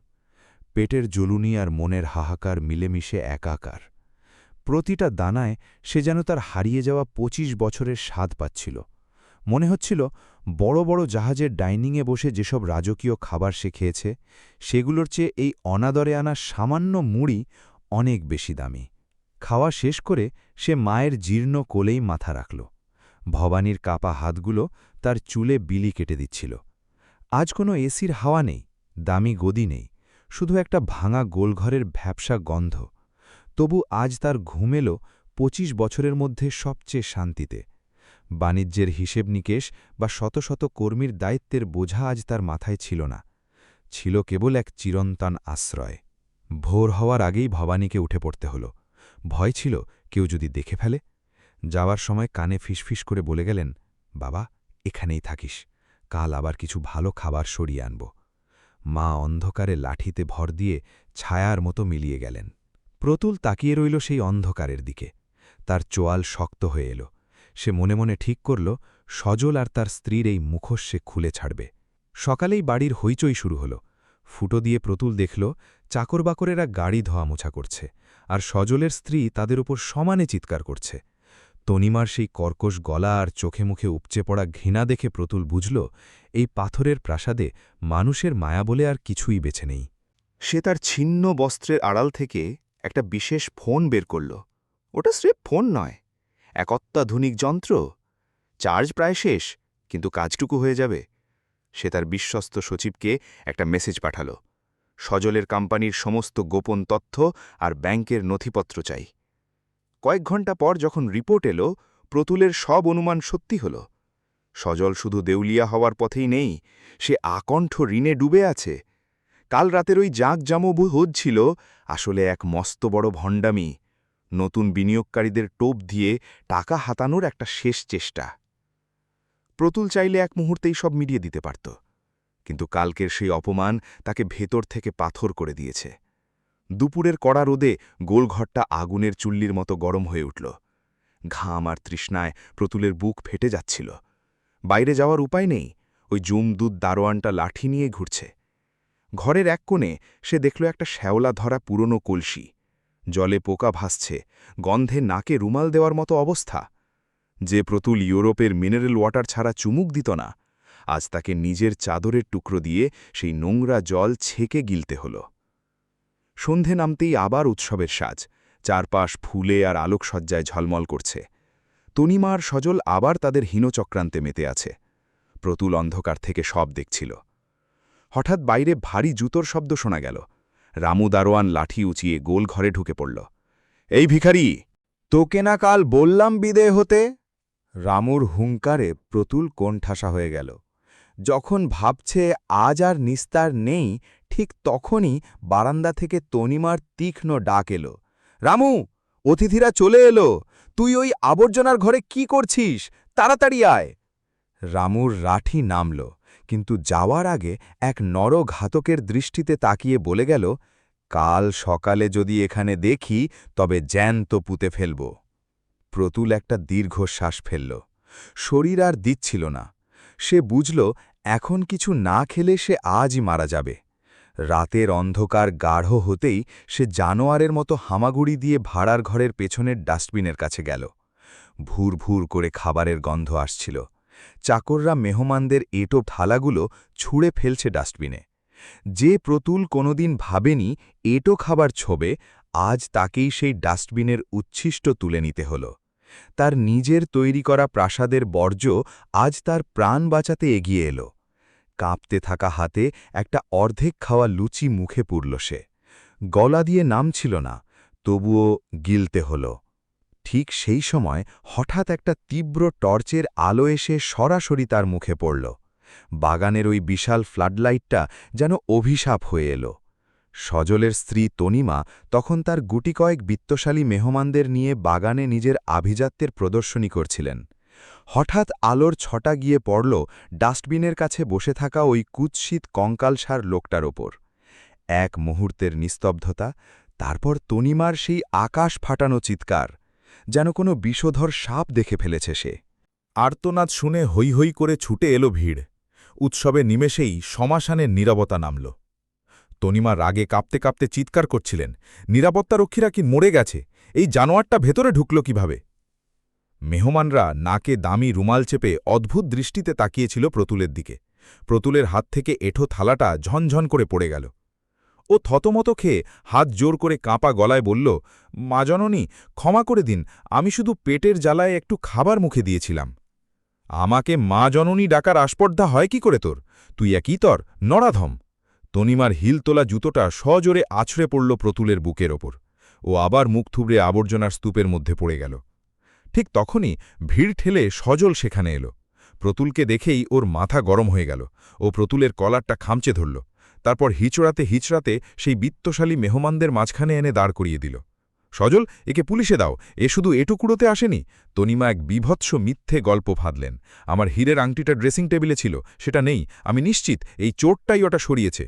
[SPEAKER 5] পেটের জ্বলুনি আর মনের হাহাকার মিলেমিশে একাকার। প্রতিটা দানায় সে যেন তার হারিয়ে যাওয়া ২৫ বছরের স্বাদ পাচ্ছিল। মনে হচ্ছিল বড় বড় জাহাজের ডাইনিংয়ে বসে যেসব রাজকীয় খাবার সে খেয়েছে, সেগুলোর চেয়ে এই অনাদরে আনা সামান্য মুড়ি অনেক বেশি দামি। খাওয়া শেষ করে সে মায়ের জীর্ণ কোলেই মাথা রাখল। ভবানীর কাপা হাতগুলো তার চুলে বিলি কেটে দিচ্ছিল। আজ কোনো এসির হাওয়া নেই, দামি গদি নেই, শুধু একটা ভাঙা গোলঘরের ভ্যাপসা গন্ধ। তবু আজ তার ঘুম এল ২৫ বছরের মধ্যে সবচেয়ে শান্তিতে। বাণিজ্যের হিসেব নিকেশ বা শত শত কর্মীর দায়িত্বের বোঝা আজ তার মাথায় ছিল না, ছিল কেবল এক চিরন্তন আশ্রয়। ভোর হওয়ার আগেই ভবানীকে উঠে পড়তে হল। ভয় ছিল কেউ যদি দেখে ফেলে। যাওয়ার সময় কানে ফিসফিস করে বলে গেলেন, বাবা, এখানেই থাকিস, কাল আবার কিছু ভালো খাবার সরিয়ে আনব। মা অন্ধকারে লাঠিতে ভর দিয়ে ছায়ার মতো মিলিয়ে গেলেন। প্রতুল তাকিয়ে রইল সেই অন্ধকারের দিকে। তার চোয়াল শক্ত হয়ে এল। সে মনে মনে ঠিক করল, সজল আর তার স্ত্রীর এই মুখোশ সে খুলে ছাড়বে। সকালেই বাড়ির হইচই শুরু হল। ফুটো দিয়ে প্রতুল দেখল চাকরবাকরেরা গাড়ি ধোয়া মোছা করছে, আর সজলের স্ত্রী তাদের উপর সমানে চিৎকার করছে। তনিমার সেই কর্কশ গলা আর চোখে মুখে উপচে পড়া ঘৃণা দেখে প্রতুল বুঝল, এই পাথরের প্রাসাদে মানুষের মায়া বলে আর কিছুই বেছে নেই। সে তার ছিন্ন বস্ত্রের আড়াল থেকে একটা বিশেষ ফোন বের করল। ওটা স্রেফ ফোন নয়, এক অত্যাধুনিক যন্ত্র। চার্জ প্রায় শেষ, কিন্তু কাজটুকু হয়ে যাবে। সে তার বিশ্বস্ত সচিবকে একটা মেসেজ পাঠাল, সজলের কোম্পানির সমস্ত গোপন তথ্য আর ব্যাংকের নথিপত্র চাই। কয়েক ঘণ্টা পর যখন রিপোর্ট এলো, প্রতুলের সব অনুমান সত্যি হল। সজল শুধু দেউলিয়া হওয়ার পথেই নেই, সে আকণ্ঠ ঋণে ডুবে আছে। কাল রাতের ওই জাঁকজামবু ছিল আসলে এক মস্ত বড় ভণ্ডামি, নতুন বিনিয়োগকারীদের টোপ দিয়ে টাকা হাতানোর একটা শেষ চেষ্টা। প্রতুল চাইলে এক মুহূর্তেই সব মিটিয়ে দিতে পারত, কিন্তু কালকের সেই অপমান তাকে ভেতর থেকে পাথর করে দিয়েছে। দুপুরের কড়া রোদে গোলঘরটা আগুনের চুল্লির মতো গরম হয়ে উঠল। ঘাম আর তৃষ্ণায় প্রতুলের বুক ফেটে যাচ্ছিল। বাইরে যাওয়ার উপায় নেই, ওই জুমদুদ দারোয়ানটা লাঠি নিয়ে ঘুরছে। ঘরের এক কোণে সে দেখল একটা শ্যাওলা ধরা পুরনো কলসি। জলে পোকা ভাসছে, গন্ধে নাকে রুমাল দেওয়ার মতো অবস্থা। যে প্রতুল ইউরোপের মিনারেল ওয়াটার ছাড়া চুমুক দিত না, আজ তাকে নিজের চাদরের টুকরো দিয়ে সেই নোংরা জল ছেঁকে গিলতে হল। সন্ধে নামতেই আবার উৎসবের সাজ, চারপাশ ফুলে আর আলোকসজ্জায় ঝলমল করছে। তনিমা আর সজল আবার তাদের হীনচক্রান্তে মেতে আছে। প্রতুল অন্ধকার থেকে সব দেখছিল। হঠাৎ বাইরে ভারী জুতোর শব্দ শোনা গেল। রামু দারোয়ান লাঠি উঁচিয়ে গোল ঘরে ঢুকে পড়ল। এই ভিখারি, তোকে না কাল বললাম বিদেয় হতে? রামুর হুঙ্কারে প্রতুল কোণঠাসা হয়ে গেল। যখন ভাবছে আজ আর নিস্তার নেই, ঠিক তখনই বারান্দা থেকে তনিমার তীক্ষ্ণ ডাক এলো, রামু, অতিথিরা চলে এলো, তুই ওই আবর্জনার ঘরে কি করছিস? তাড়াতাড়ি আয়। রামুর লাঠি নামল, কিন্তু যাওয়ার আগে এক নরঘাতকের দৃষ্টিতে তাকিয়ে বলে গেল, কাল সকালে যদি এখানে দেখি তবে জ্যান্ত পুঁতে ফেলব। প্রতুল একটা দীর্ঘশ্বাস ফেলল। শরীর আর দিচ্ছিল না। সে বুঝল এখন কিছু না খেলে সে আজই মারা যাবে। রাতের অন্ধকার গাঢ় হতেই সে জানোয়ারের মতো হামাগুড়ি দিয়ে ভাড়ার ঘরের পেছনের ডাস্টবিনের কাছে গেল। ভুর ভুর করে খাবারের গন্ধ আসছিল। চাকররা মেহমানদের এঁটো থালাগুলো ছুঁড়ে ফেলছে ডাস্টবিনে। যে প্রতুল কোনোদিন ভাবেনি এঁটো খাবার ছোবে, আজ তাকেই সেই ডাস্টবিনের উচ্ছিষ্ট তুলে নিতে হল। তার নিজের তৈরি করা প্রাসাদের বর্জ্য আজ তার প্রাণ বাঁচাতে এগিয়ে এলো। কাঁপতে থাকা হাতে একটা অর্ধেক খাওয়া লুচি মুখে পুরল সে। গলা দিয়ে নামছিল না, তবুও গিলতে হল।
[SPEAKER 2] ঠিক সেই সময় হঠাৎ একটা তীব্র টর্চের আলো এসে সরাসরি তার মুখে পড়ল। বাগানের ওই বিশাল ফ্লাডলাইটটা যেন অভিশাপ হয়ে এলো। সজলের স্ত্রী তনিমা তখন তার গুটিকয়েক বিত্তশালী মেহমানদের নিয়ে বাগানে নিজের আভিজাত্যের প্রদর্শনী করছিলেন। হঠাৎ আলোর ছটা গিয়ে পড়ল ডাস্টবিনের কাছে বসে থাকা ওই কুৎসিত কঙ্কালসার লোকটার ওপর। এক মুহূর্তের নিস্তব্ধতা, তারপর তনিমার সেই আকাশ ফাটানো চিৎকার, যেন কোনো বিষধর সাপ দেখে ফেলেছে সে।
[SPEAKER 3] আর্তনাদ শুনে হৈ হৈ করে ছুটে এলো ভিড়। উৎসবে নিমেষেই শ্মশানের নীরবতা নামল। তনিমা রাগে কাঁপতে কাঁপতে চিৎকার করছিলেন, নিরাপত্তারক্ষীরা কি মরে গেছে? এই জানোয়ারটা ভেতরে ঢুকল কিভাবে? মেহমানরা নাকে দামি রুমাল চেপে অদ্ভুত দৃষ্টিতে তাকিয়েছিল প্রতুলের দিকে। প্রতুলের হাত থেকে এঁঠো থালাটা ঝনঝন করে পড়ে গেল। ও থতমত খেয়ে হাত জোর করে কাঁপা গলায় বলল, মা জননী, ক্ষমা করে দিন, আমি শুধু পেটের জ্বালায় একটু খাবার মুখে দিয়েছিলাম। আমাকে মা জননী ডাকার আস্পর্ধা হয় কি করে তোর? তুই একই তর নরাধম। তনিমার হিল তোলা জুতোটা সজোরে আছড়ে পড়ল প্রতুলের বুকের ওপর। ও আবার মুখ থুবড়ে আবর্জনার স্তূপের মধ্যে পড়ে গেল। ঠিক তখনই ভিড় ঠেলে সজল সেখানে এলো। প্রতুলকে দেখেই ওর মাথা গরম হয়ে গেল। ও প্রতুলের কলারটা খামচে ধরল। তারপর হিচড়াতে হিচড়াতে সেই বিত্তশালী মেহমানদের মাঝখানে এনে দাঁড় করিয়ে দিল। সজল, একে পুলিশে দাও, এ শুধু এটুকুড়োতে আসেনি। তনিমা এক বিভৎস মিথ্যে গল্প ফাঁদলেন। আমার হীরের আংটিটা ড্রেসিং টেবিলে ছিল, সেটা নেই, আমি নিশ্চিত এই চোরটাই ওটা সরিয়েছে।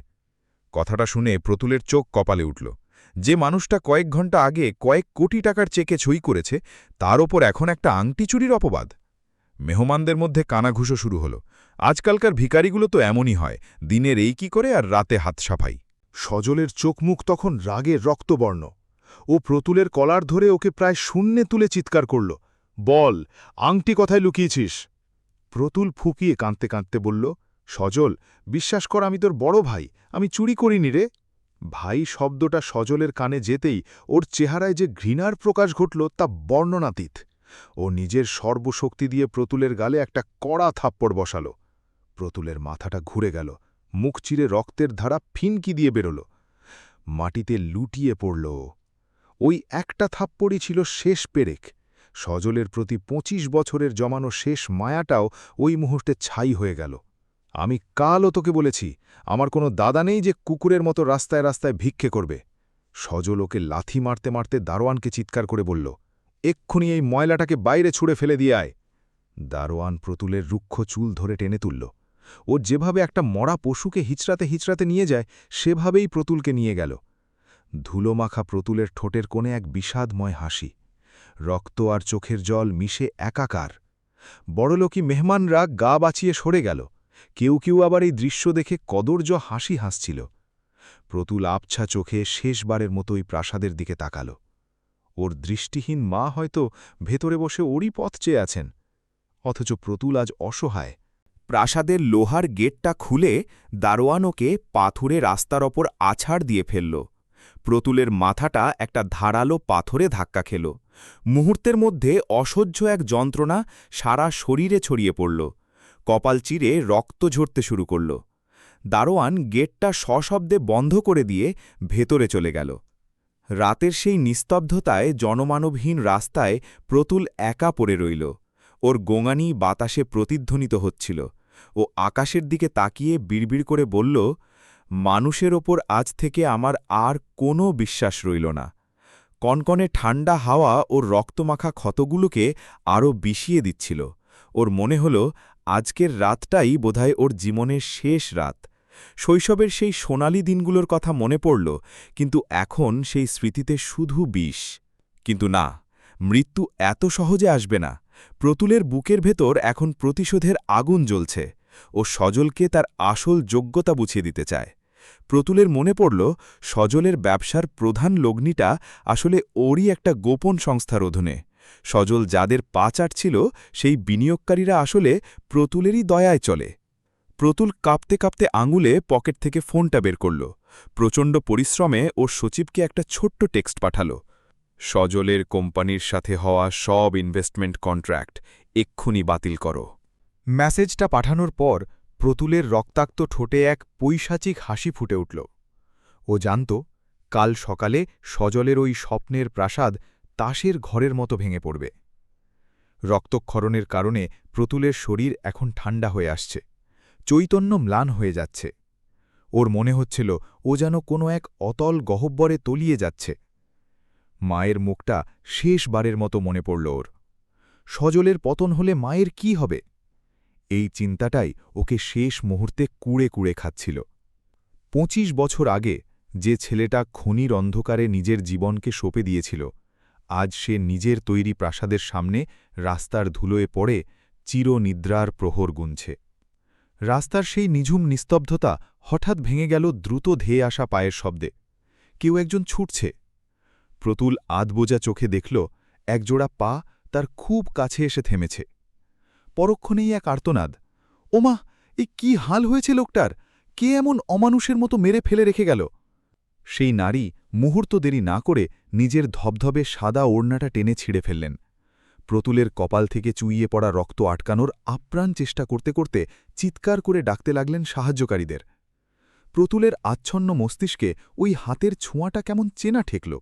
[SPEAKER 3] কথাটা শুনে প্রতুলের চোখ কপালে উঠল। যে মানুষটা কয়েক ঘন্টা আগে কয়েক কোটি টাকার চেকে সই করেছে, তার ওপর এখন একটা আংটি চুরির অপবাদ। মেহমানদের মধ্যে কানাঘুষো শুরু হলো। আজকালকার ভিখারিগুলো তো এমনই হয়, দিনের এই কি করে আর রাতে হাত সাফাই।
[SPEAKER 2] সজলের চোখ মুখ তখন রাগে রক্তবর্ণ। ও প্রতুলের কলার ধরে ওকে প্রায় শূন্যে তুলে চিৎকার করল, বল, আংটি কথায় লুকিয়েছিস? প্রতুল ফুঁকিয়ে কাঁদতে কাঁদতে বলল, সজল, বিশ্বাস কর, আমি তোর বড় ভাই, আমি চুরি করিনি রে। ভাই শব্দটা সজলের কানে যেতেই ওর চেহারায় যে ঘৃণার প্রকাশ ঘটল তা বর্ণনাতীত। ও নিজের সর্বশক্তি দিয়ে প্রতুলের গালে একটা কড়া থাপ্পড় বসাল। প্রতুলের মাথাটা ঘুরে গেল, মুখ চিরে রক্তের ধারা ফিনকি দিয়ে বেরোল। মাটিতে লুটিয়ে পড়ল। ওই একটা থাপ্পড়ই ছিল শেষ পেরেক। সজলের প্রতি ২৫ বছরের জমানো শেষ মায়াটাও ওই মুহূর্তে ছাই হয়ে গেল। আমি কালও তোকে বলেছি, আমার কোনো দাদা নেই যে কুকুরের মতো রাস্তায় রাস্তায় ভিক্ষে করবে। সজল ওকে লাথি মারতে মারতে দারোয়ানকে চিৎকার করে বলল, এক্ষুনি এই ময়লাটাকে বাইরে ছুঁড়ে ফেলে দিয়ে আয়। দারোয়ান প্রতুলের রুক্ষ চুল ধরে টেনে তুলল। ও যেভাবে একটা মরা পশুকে হিচড়াতে হিচড়াতে নিয়ে যায়, সেভাবেই প্রতুলকে নিয়ে গেল। ধুলোমাখা প্রতুলের ঠোঁটের কোণে এক বিষাদময় হাসি। রক্ত আর চোখের জল মিশে একাকার। বড়লোকি মেহমানরা গা বাঁচিয়ে সরে গেল। কেউ কেউ আবার এই দৃশ্য দেখে কদর্য হাসি হাসছিল। প্রতুল আবছা চোখে শেষবারের মতোই প্রাসাদের দিকে তাকাল। ওর দৃষ্টিহীন মা হয়তো ভেতরে বসে ওরই পথ চেয়ে আছেন, অথচ প্রতুল আজ অসহায়।
[SPEAKER 1] প্রাসাদের লোহার গেটটা খুলে দারোয়ান ওকে পাথুরে রাস্তার ওপর আছাড় দিয়ে ফেলল। প্রতুলের মাথাটা একটা ধারালো পাথরে ধাক্কা খেল। মুহূর্তের মধ্যে অসহ্য এক যন্ত্রণা সারা শরীরে ছড়িয়ে পড়ল। কপাল চিরে রক্ত ঝরতে শুরু করল। দারোয়ান গেটটা সশব্দে বন্ধ করে দিয়ে ভেতরে চলে গেল। রাতের সেই নিস্তব্ধতায় জনমানবহীন রাস্তায় প্রতুল একা পড়ে রইল। ওর গোঙানি বাতাসে প্রতিধ্বনিত হচ্ছিল। ও আকাশের দিকে তাকিয়ে বিড়বিড় করে বলল, মানুষের ওপর আজ থেকে আমার আর কোনো বিশ্বাস রইল না। কনকনে ঠান্ডা হাওয়া ওর রক্তমাখা ক্ষতগুলোকে আরও বিষিয়ে দিচ্ছিল। ওর মনে হল আজকের রাতটাই বোধহয় ওর জীবনের শেষ রাত। শৈশবের সেই সোনালি দিনগুলোর কথা মনে পড়ল, কিন্তু এখন সেই স্মৃতিতে শুধু বিষ। কিন্তু না, মৃত্যু এত সহজে আসবে না। প্রতুলের বুকের ভেতর এখন প্রতিশোধের আগুন জ্বলছে। ও সজলকে তার আসল যোগ্যতা বুঝিয়ে দিতে চায়। প্রতুলের মনে পড়ল, সজলের ব্যবসার প্রধান লগ্নিটা আসলে ওরই একটা গোপন সংস্থার অধীনে। সজল যাদের পা চাটছিল, সেই বিনিয়োগকারীরা আসলে প্রতুলেরই দয়ায় চলে। প্রতুল কাঁপতে কাঁপতে আঙুলে পকেট থেকে ফোনটা বের করল। প্রচণ্ড পরিশ্রমে ওর সচিবকে একটা ছোট্ট টেক্সট পাঠাল, সজলের কোম্পানির সাথে হওয়া সব ইনভেস্টমেন্ট কন্ট্রাক্ট এক্ষুনি বাতিল করো।
[SPEAKER 6] মেসেজটা পাঠানোর পর প্রতুলের রক্তাক্ত ঠোঁটে এক পৈশাচিক হাসি ফুটে উঠল। ও জানত, কাল সকালে সজলের ওই স্বপ্নের প্রাসাদ তাসের ঘরের মতো ভেঙে পড়বে। রক্তক্ষরণের কারণে প্রতুলের শরীর এখন ঠান্ডা হয়ে আসছে, চৈতন্য ম্লান হয়ে যাচ্ছে। ওর মনে হচ্ছিল ও যেন কোনো এক অতল গহ্বরে তলিয়ে যাচ্ছে। মায়ের মুখটা শেষবারের মতো মনে পড়ল ওর। সজলের পতন হলে মায়ের কি হবে? এই চিন্তাটাই ওকে শেষ মুহূর্তে কুড়ে কুড়ে খাচ্ছিল। ২৫ বছর আগে যে ছেলেটা খনির অন্ধকারে নিজের জীবনকে সঁপে দিয়েছিল, আজ সে নিজের তৈরি প্রাসাদের সামনে রাস্তার ধুলোয় পড়ে চিরনিদ্রার প্রহর গুনছে। রাস্তার সেই নিঝুম নিস্তব্ধতা হঠাৎ ভেঙে গেল দ্রুত ধেয়ে আসা পায়ের শব্দে। কেউ একজন ছুটছে। প্রতুল আধবোজা চোখে দেখল একজোড়া পা তার খুব কাছে এসে থেমেছে। পরক্ষণেই এক আর্তনাদ, ওমা, এ কি হাল হয়েছে লোকটার? কে এমন অমানুষের মতো মেরে ফেলে রেখে গেল? সেই নারী মুহূর্ত দেরি না করে নিজের ধবধবে সাদা ওড়নাটা টেনে ছিঁড়ে ফেললেন। প্রতুলের কপাল থেকে চুইয়ে পড়া রক্ত আটকানোর আপ্রাণ চেষ্টা করতে করতে চিৎকার করে ডাকতে লাগলেন সাহায্যকারীদের। প্রতুলের আচ্ছন্ন মস্তিষ্কে ওই হাতের ছোঁয়াটা কেমন চেনা ঠেকল।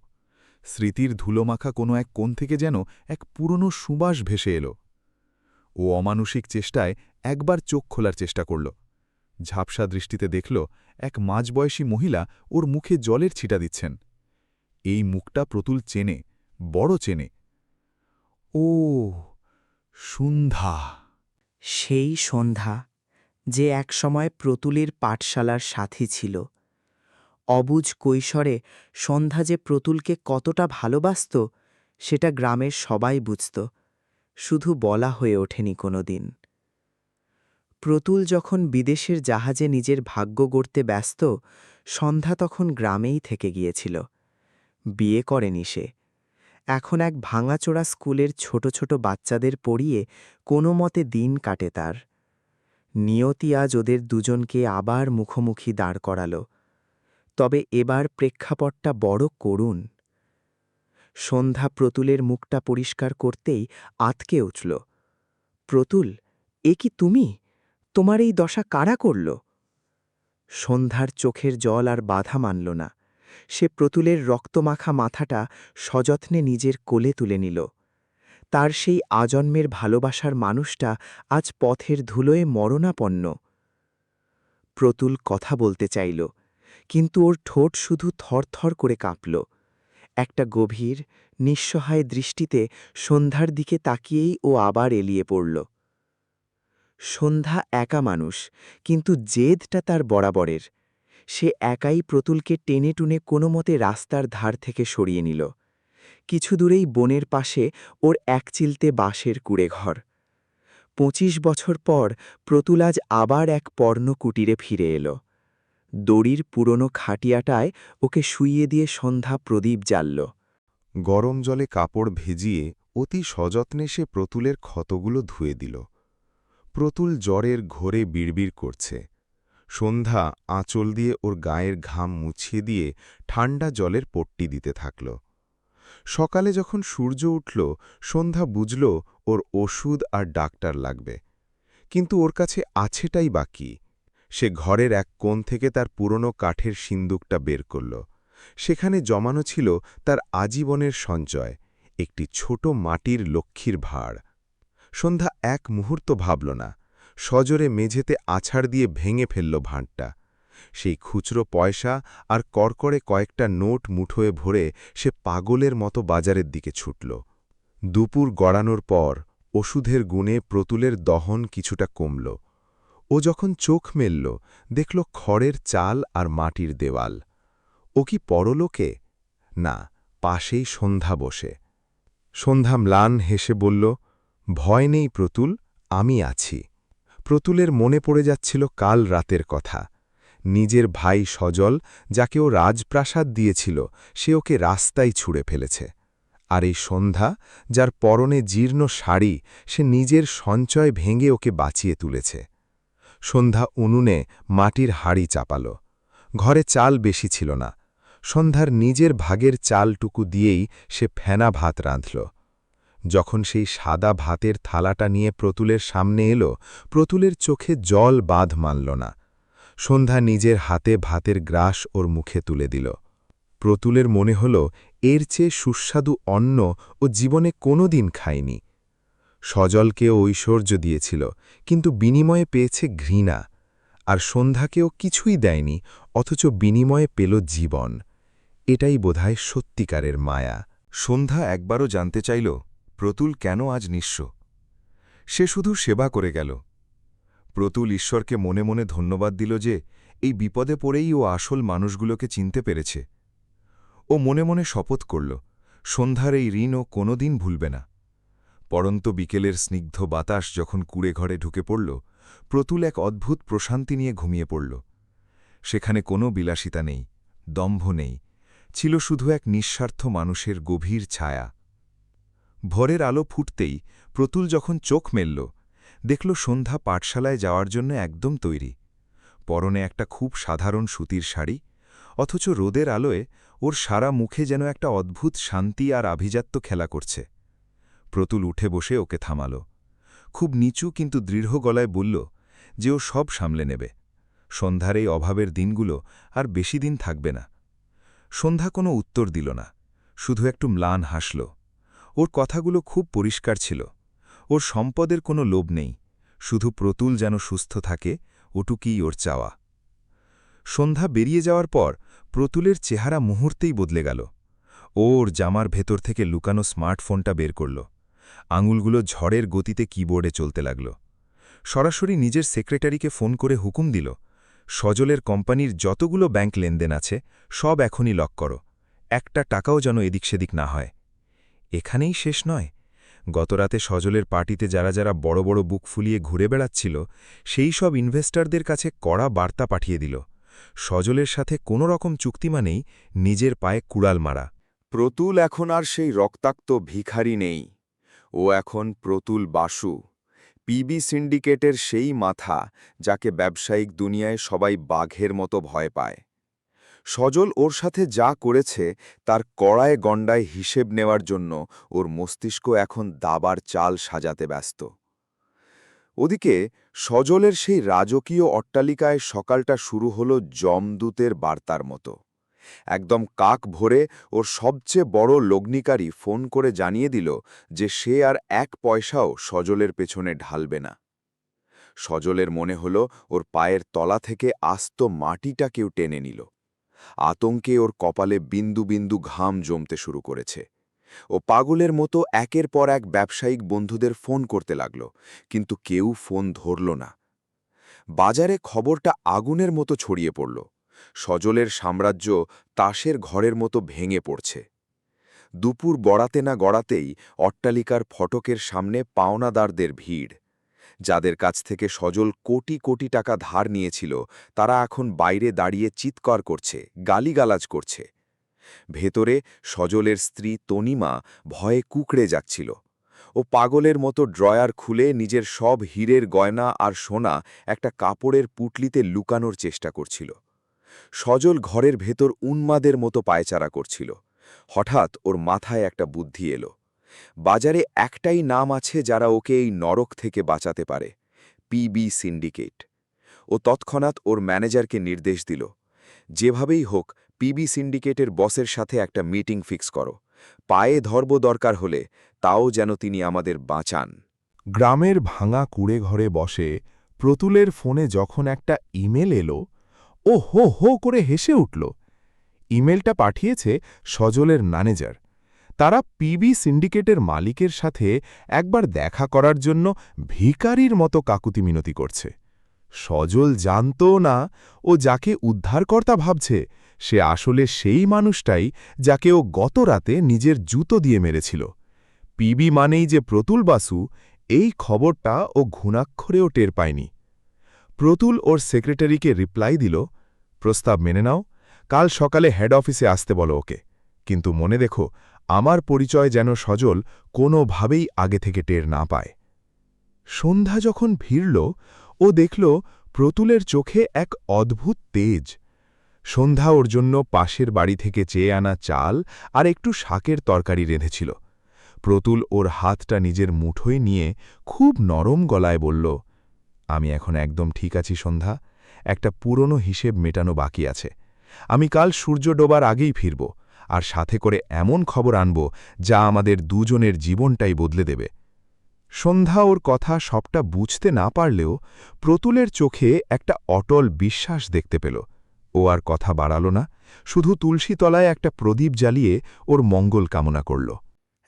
[SPEAKER 6] স্মৃতির ধুলোমাখা কোনো এক কোণ থেকে যেন এক পুরনো সুবাস ভেসে এল। ও অমানুষিক চেষ্টায় একবার চোখ খোলার চেষ্টা করল। ঝাপসা দৃষ্টিতে দেখল এক মাঝবয়সী মহিলা ওর মুখে জলের ছিটা দিচ্ছেন। এই মুখটা প্রতুল চেনে, বড় চেনে। ও, সন্ধ্যা।
[SPEAKER 7] সেই সন্ধ্যা, যে একসময় প্রতুলের পাঠশালার সাথী ছিল। অবুঝ কৈশোরে সন্ধ্যা যে প্রতুলকে কতটা ভালোবাসত সেটা গ্রামের সবাই বুঝত, শুধু বলা হয়ে ওঠেনি কোনোদিন। প্রতুল যখন বিদেশের জাহাজে নিজের ভাগ্য গড়তে ব্যস্ত, সন্ধ্যা তখন গ্রামেই থেকে গিয়েছিল। বিয়ে করেনি সে। এখন এক ভাঙাচোরা স্কুলের ছোট ছোট বাচ্চাদের পড়িয়ে কোনো মতে দিন কাটে তার। নিয়তি আজ ওদের দুজনকে আবার মুখোমুখি দাঁড় করাল। তবে এবার প্রেক্ষাপটটা বড় করুণ। সন্ধ্যা প্রতুলের মুখটা পরিষ্কার করতেই আতকে উঠল। প্রতুল, এ কি তুমি? তোমার এই দশা কারা করল? সন্ধ্যার চোখের জল আর বাধা মানল না। সে প্রতুলের রক্তমাখা মাথাটা সযত্নে নিজের কোলে তুলে নিল। তার সেই আজন্মের ভালোবাসার মানুষটা আজ পথের ধুলোয় মরণাপন্ন। প্রতুল কথা বলতে চাইল, কিন্তু ওর ঠোঁট শুধু থরথর করে কাঁপল। একটা গভীর, নিঃসহায় দৃষ্টিতে সন্ধ্যার দিকে তাকিয়েই ও আবার এলিয়ে পড়ল। সন্ধ্যা একা মানুষ, কিন্তু জেদটা তার বরাবরের। সে একাই প্রতুলকে টেনে টুনে কোনো মতে রাস্তার ধার থেকে সরিয়ে নিল। কিছু দূরেই বনের পাশে ওর একচিলতে বাঁশের কুঁড়েঘর। ২৫ বছর পর প্রতুল আজ আবার এক পর্ণ কুটিরে ফিরে এল। দড়ির পুরনো খাটিয়াটায় ওকে শুইয়ে দিয়ে সন্ধ্যা প্রদীপ জ্বালল।
[SPEAKER 5] গরম জলে কাপড় ভেজিয়ে অতি সযত্নে সে প্রতুলের ক্ষতগুলো ধুয়ে দিল। প্রতুল জ্বরের ঘোরে বিড়বিড় করছে। সন্ধ্যা আঁচল দিয়ে ওর গায়ের ঘাম মুছিয়ে দিয়ে ঠান্ডা জলের পট্টি দিতে থাকল। সকালে যখন সূর্য উঠল, সন্ধ্যা বুঝল ওর ওষুধ আর ডাক্তার লাগবে। কিন্তু ওর কাছে আছেটাই বাকি। সে ঘরের এক কোণ থেকে তার পুরনো কাঠের সিন্দুকটা বের করল। সেখানে জমানো ছিল তার আজীবনের সঞ্চয়, একটি ছোট মাটির লক্ষ্মীর ভাঁড়। সন্ধ্যা এক মুহূর্ত ভাবল না, সজোরে মেঝেতে আছাড় দিয়ে ভেঙে ফেলল ভাঁড়টা। সেই খুচরো পয়সা আর কড়কড়ে কয়েকটা নোট মুঠোয় ভরে সে পাগলের মতো বাজারের দিকে ছুটল। দুপুর গড়ানোর পর ওষুধের গুণে প্রতুলের দহন কিছুটা কমল। ও যখন চোখ মেলল, দেখল খড়ের চাল আর মাটির দেওয়াল। ও কি পরলোকে? না, পাশেই সন্ধ্যা বসে। সন্ধ্যা ম্লান হেসে বলল, ভয় নেই প্রতুল, আমি আছি। প্রতুলের মনে পড়ে যাচ্ছিল কাল রাতের কথা। নিজের ভাই সজল, যাকে ও রাজপ্রাসাদ দিয়েছিল, সে ওকে রাস্তায় ছুঁড়ে ফেলেছে। আর এই সন্ধ্যা, যার পরনে জীর্ণ শাড়ি, সে নিজের সঞ্চয় ভেঙে ওকে বাঁচিয়ে তুলেছে। সন্ধ্যা উনুনে মাটির হাঁড়ি চাপাল। ঘরে চাল বেশি ছিল না। সন্ধ্যার নিজের ভাগের চালটুকু দিয়েই সে ফেনা ভাত রাঁধল। যখন সেই সাদা ভাতের থালাটা নিয়ে প্রতুলের সামনে এলো, প্রতুলের চোখে জল বাঁধ মানল না। সন্ধ্যা নিজের হাতে ভাতের গ্রাস ওর মুখে তুলে দিল। প্রতুলের মনে হল
[SPEAKER 2] এর চেয়ে সুস্বাদু অন্ন ও জীবনে কোনোদিন খায়নি। সজলকেও ঐশ্বর্য দিয়েছিল, কিন্তু বিনিময়ে পেয়েছে ঘৃণা। আর সন্ধ্যাকেও কিছুই দেয়নি, অথচ বিনিময়ে পেল জীবন। এটাই বোধহয় সত্যিকারের মায়া।
[SPEAKER 3] সন্ধ্যা একবারও জানতে চাইল প্রতুল কেন আজ নিঃস্ব। সে শুধু সেবা করে গেল। প্রতুল ঈশ্বরকে মনে মনে ধন্যবাদ দিল যে এই বিপদে পড়েই ও আসল মানুষগুলোকে চিনতে পেরেছে। ও মনে মনে শপথ করল সন্ধ্যার এই ঋণ ও কোনোদিন ভুলবে না। পরন্ত বিকেলের স্নিগ্ধ বাতাস যখন কুড়ে ঘরে ঢুকে পড়ল, প্রতুল এক অদ্ভুত প্রশান্তি নিয়ে ঘুমিয়ে পড়ল। সেখানে কোনো বিলাসিতা নেই, দম্ভ নেই, ছিল শুধু এক নিঃস্বার্থ মানুষের গভীর ছায়া। ভোরের আলো ফুটতেই প্রতুল যখন চোখ মেলল, দেখল সন্ধ্যা পাঠশালায় যাওয়ার জন্য একদম তৈরি। পরনে একটা খুব সাধারণ সুতির শাড়ি, অথচ রোদের আলোয় ওর সারা মুখে যেন একটা অদ্ভুত শান্তি আর আভিজাত্য খেলা করছে। প্রতুল উঠে বসে ওকে থামাল। খুব নিচু কিন্তু দৃঢ় গলায় বলল যে ও সব সামলে নেবে। সন্ধ্যার এই অভাবের দিনগুলো আর বেশি দিন থাকবে না। সন্ধ্যা কোনো উত্তর দিল না, শুধু একটু ম্লান হাসল। ওর কথাগুলো খুব পরিষ্কার ছিল। ওর সম্পদের কোনো লোভ নেই, শুধু প্রতুল যেন সুস্থ থাকে, ওটুকুই ওর চাওয়া। সন্ধ্যা বেরিয়ে যাওয়ার পর প্রতুলের চেহারা মুহূর্তেই বদলে গেল। ওর জামার ভেতর থেকে লুকানো স্মার্টফোনটা বের করল। আঙুলগুলো ঝড়ের গতিতে কিবোর্ডে চলতে লাগল। সরাসরি নিজের সেক্রেটারিকে ফোন করে হুকুম দিল, সজলের কোম্পানির যতগুলো ব্যাংক লেনদেন আছে সব এখনই লক করো, একটা টাকাও যেন এদিক সেদিক না হয়। এখানেই শেষ নয়। গতরাতে সজলের পার্টিতে যারা যারা বড় বড় বুক ফুলিয়ে ঘুরে বেড়াচ্ছিল, সেই সব ইনভেস্টরদের কাছে কড়া বার্তা পাঠিয়ে দিল, সজলের সাথে কোনো রকম চুক্তি মানেই নিজের পায়ে কুড়াল মারা।
[SPEAKER 5] প্রতুল এখন আর সেই রক্তাক্ত ভিখারি নেই। ও এখন প্রতুল বাসু, পিবি সিন্ডিকেটের সেই মাথা যাকে ব্যবসায়িক দুনিয়ায় সবাই বাঘের মতো ভয় পায়। সজল ওর সাথে যা করেছে তার কড়ায় গণ্ডায় হিসেব নেওয়ার জন্য ওর মস্তিষ্ক এখন দাবার চাল সাজাতে ব্যস্ত। ওদিকে সজলের সেই রাজকীয় অট্টালিকায় সকালটা শুরু হলো যমদূতের বার্তার মতো। একদম কাক ভরে ওর সবচেয়ে বড় লগ্নিকারী ফোন করে জানিয়ে দিল যে সে আর এক পয়সাও সজলের পেছনে ঢালবে না। সজলের মনে হল ওর পায়ের তলা থেকে আস্ত মাটিটা কেউ টেনে নিল। আতঙ্কে ওর কপালে বিন্দু বিন্দু ঘাম জমতে শুরু করেছে। ও পাগলের মতো একের পর এক ব্যবসায়িক বন্ধুদের ফোন করতে লাগল, কিন্তু কেউ ফোন ধরল না। বাজারে খবরটা আগুনের মতো ছড়িয়ে পড়ল। সজলের সাম্রাজ্য তাসের ঘরের মতো ভেঙে পড়ছে। দুপুর গড়াতে না গড়াতেই অট্টালিকার ফটকের সামনে পাওনাদারদের ভিড়। যাদের কাছ থেকে সজল কোটি কোটি টাকা ধার নিয়েছিল, তারা এখন বাইরে দাঁড়িয়ে চিৎকার করছে, গালিগালাজ করছে। ভেতরে সজলের স্ত্রী তনিমা ভয়ে কুঁকড়ে যাচ্ছিল। ও পাগলের মতো ড্রয়ার খুলে নিজের সব হীরের গয়না আর সোনা একটা কাপড়ের পুটলিতে লুকানোর চেষ্টা করছিল। সজল ঘরের ভেতর উন্মাদের মতো পায়চারা করছিল। হঠাৎ ওর মাথায় একটা বুদ্ধি এলো। বাজারে একটাই নাম আছে যারা ওকে এই নরক থেকে বাঁচাতে পারে, পিবি সিন্ডিকেট। ও তৎক্ষণাৎ ওর ম্যানেজারকে নির্দেশ দিল, যেভাবেই হোক পিবি সিন্ডিকেটের বসের সাথে একটা মিটিং ফিক্স করো। পায়ে ধরব দরকার হলে, তাও যেন তিনি আমাদের বাঁচান।
[SPEAKER 2] গ্রামের ভাঙা কুড়ে ঘরে বসে প্রতুলের ফোনে যখন একটা ইমেল এলো, ও হো হো করে হেসে উঠল। ইমেলটা পাঠিয়েছে সজলের ম্যানেজার। তারা পিবি সিন্ডিকেটের মালিকের সাথে একবার দেখা করার জন্য ভিখারির মতো কাকুতি মিনতি করছে। সজল জানত না ও যাকে উদ্ধারকর্তা ভাবছে সে আসলে সেই মানুষটাই যাকে ও গত রাতে নিজের জুতো দিয়ে মেরেছিল। পিবি মানেই যে প্রতুল বাসু, এই খবরটা ও ঘুণাক্ষরেও টের পায়নি। প্রতুল ওর সেক্রেটারিকে রিপ্লাই দিল, প্রস্তাব মেনে নাও, কাল সকালে হেড অফিসে আসতে বলো ওকে, কিন্তু মনে দেখো আমার পরিচয় যেন সজল কোনোভাবেই আগে থেকে টের না পায়। সন্ধ্যা যখন ফিরল, ও দেখল প্রতুলের চোখে এক অদ্ভুত তেজ। সন্ধ্যা ওর জন্য পাশের বাড়ি থেকে চেয়ে আনা চাল আর একটু শাকের তরকারি রেঁধেছিল। প্রতুল ওর হাতটা নিজের মুঠোয় নিয়ে খুব নরম গলায় বলল, আমি এখন একদম ঠিক আছি সন্ধ্যা, একটা পুরনো হিসেব মেটানো বাকি আছে। আমি কাল সূর্য ডোবার আগেই ফিরব,
[SPEAKER 3] আর সাথে করে এমন খবর আনব যা আমাদের দুজনের জীবনটাই বদলে দেবে। সন্ধ্যা ওর কথা সবটা বুঝতে না পারলেও প্রতুলের চোখে একটা অটল বিশ্বাস দেখতে পেল। ও আর কথা বাড়াল না, শুধু তুলসীতলায় একটা প্রদীপ জ্বালিয়ে ওর মঙ্গল কামনা করল।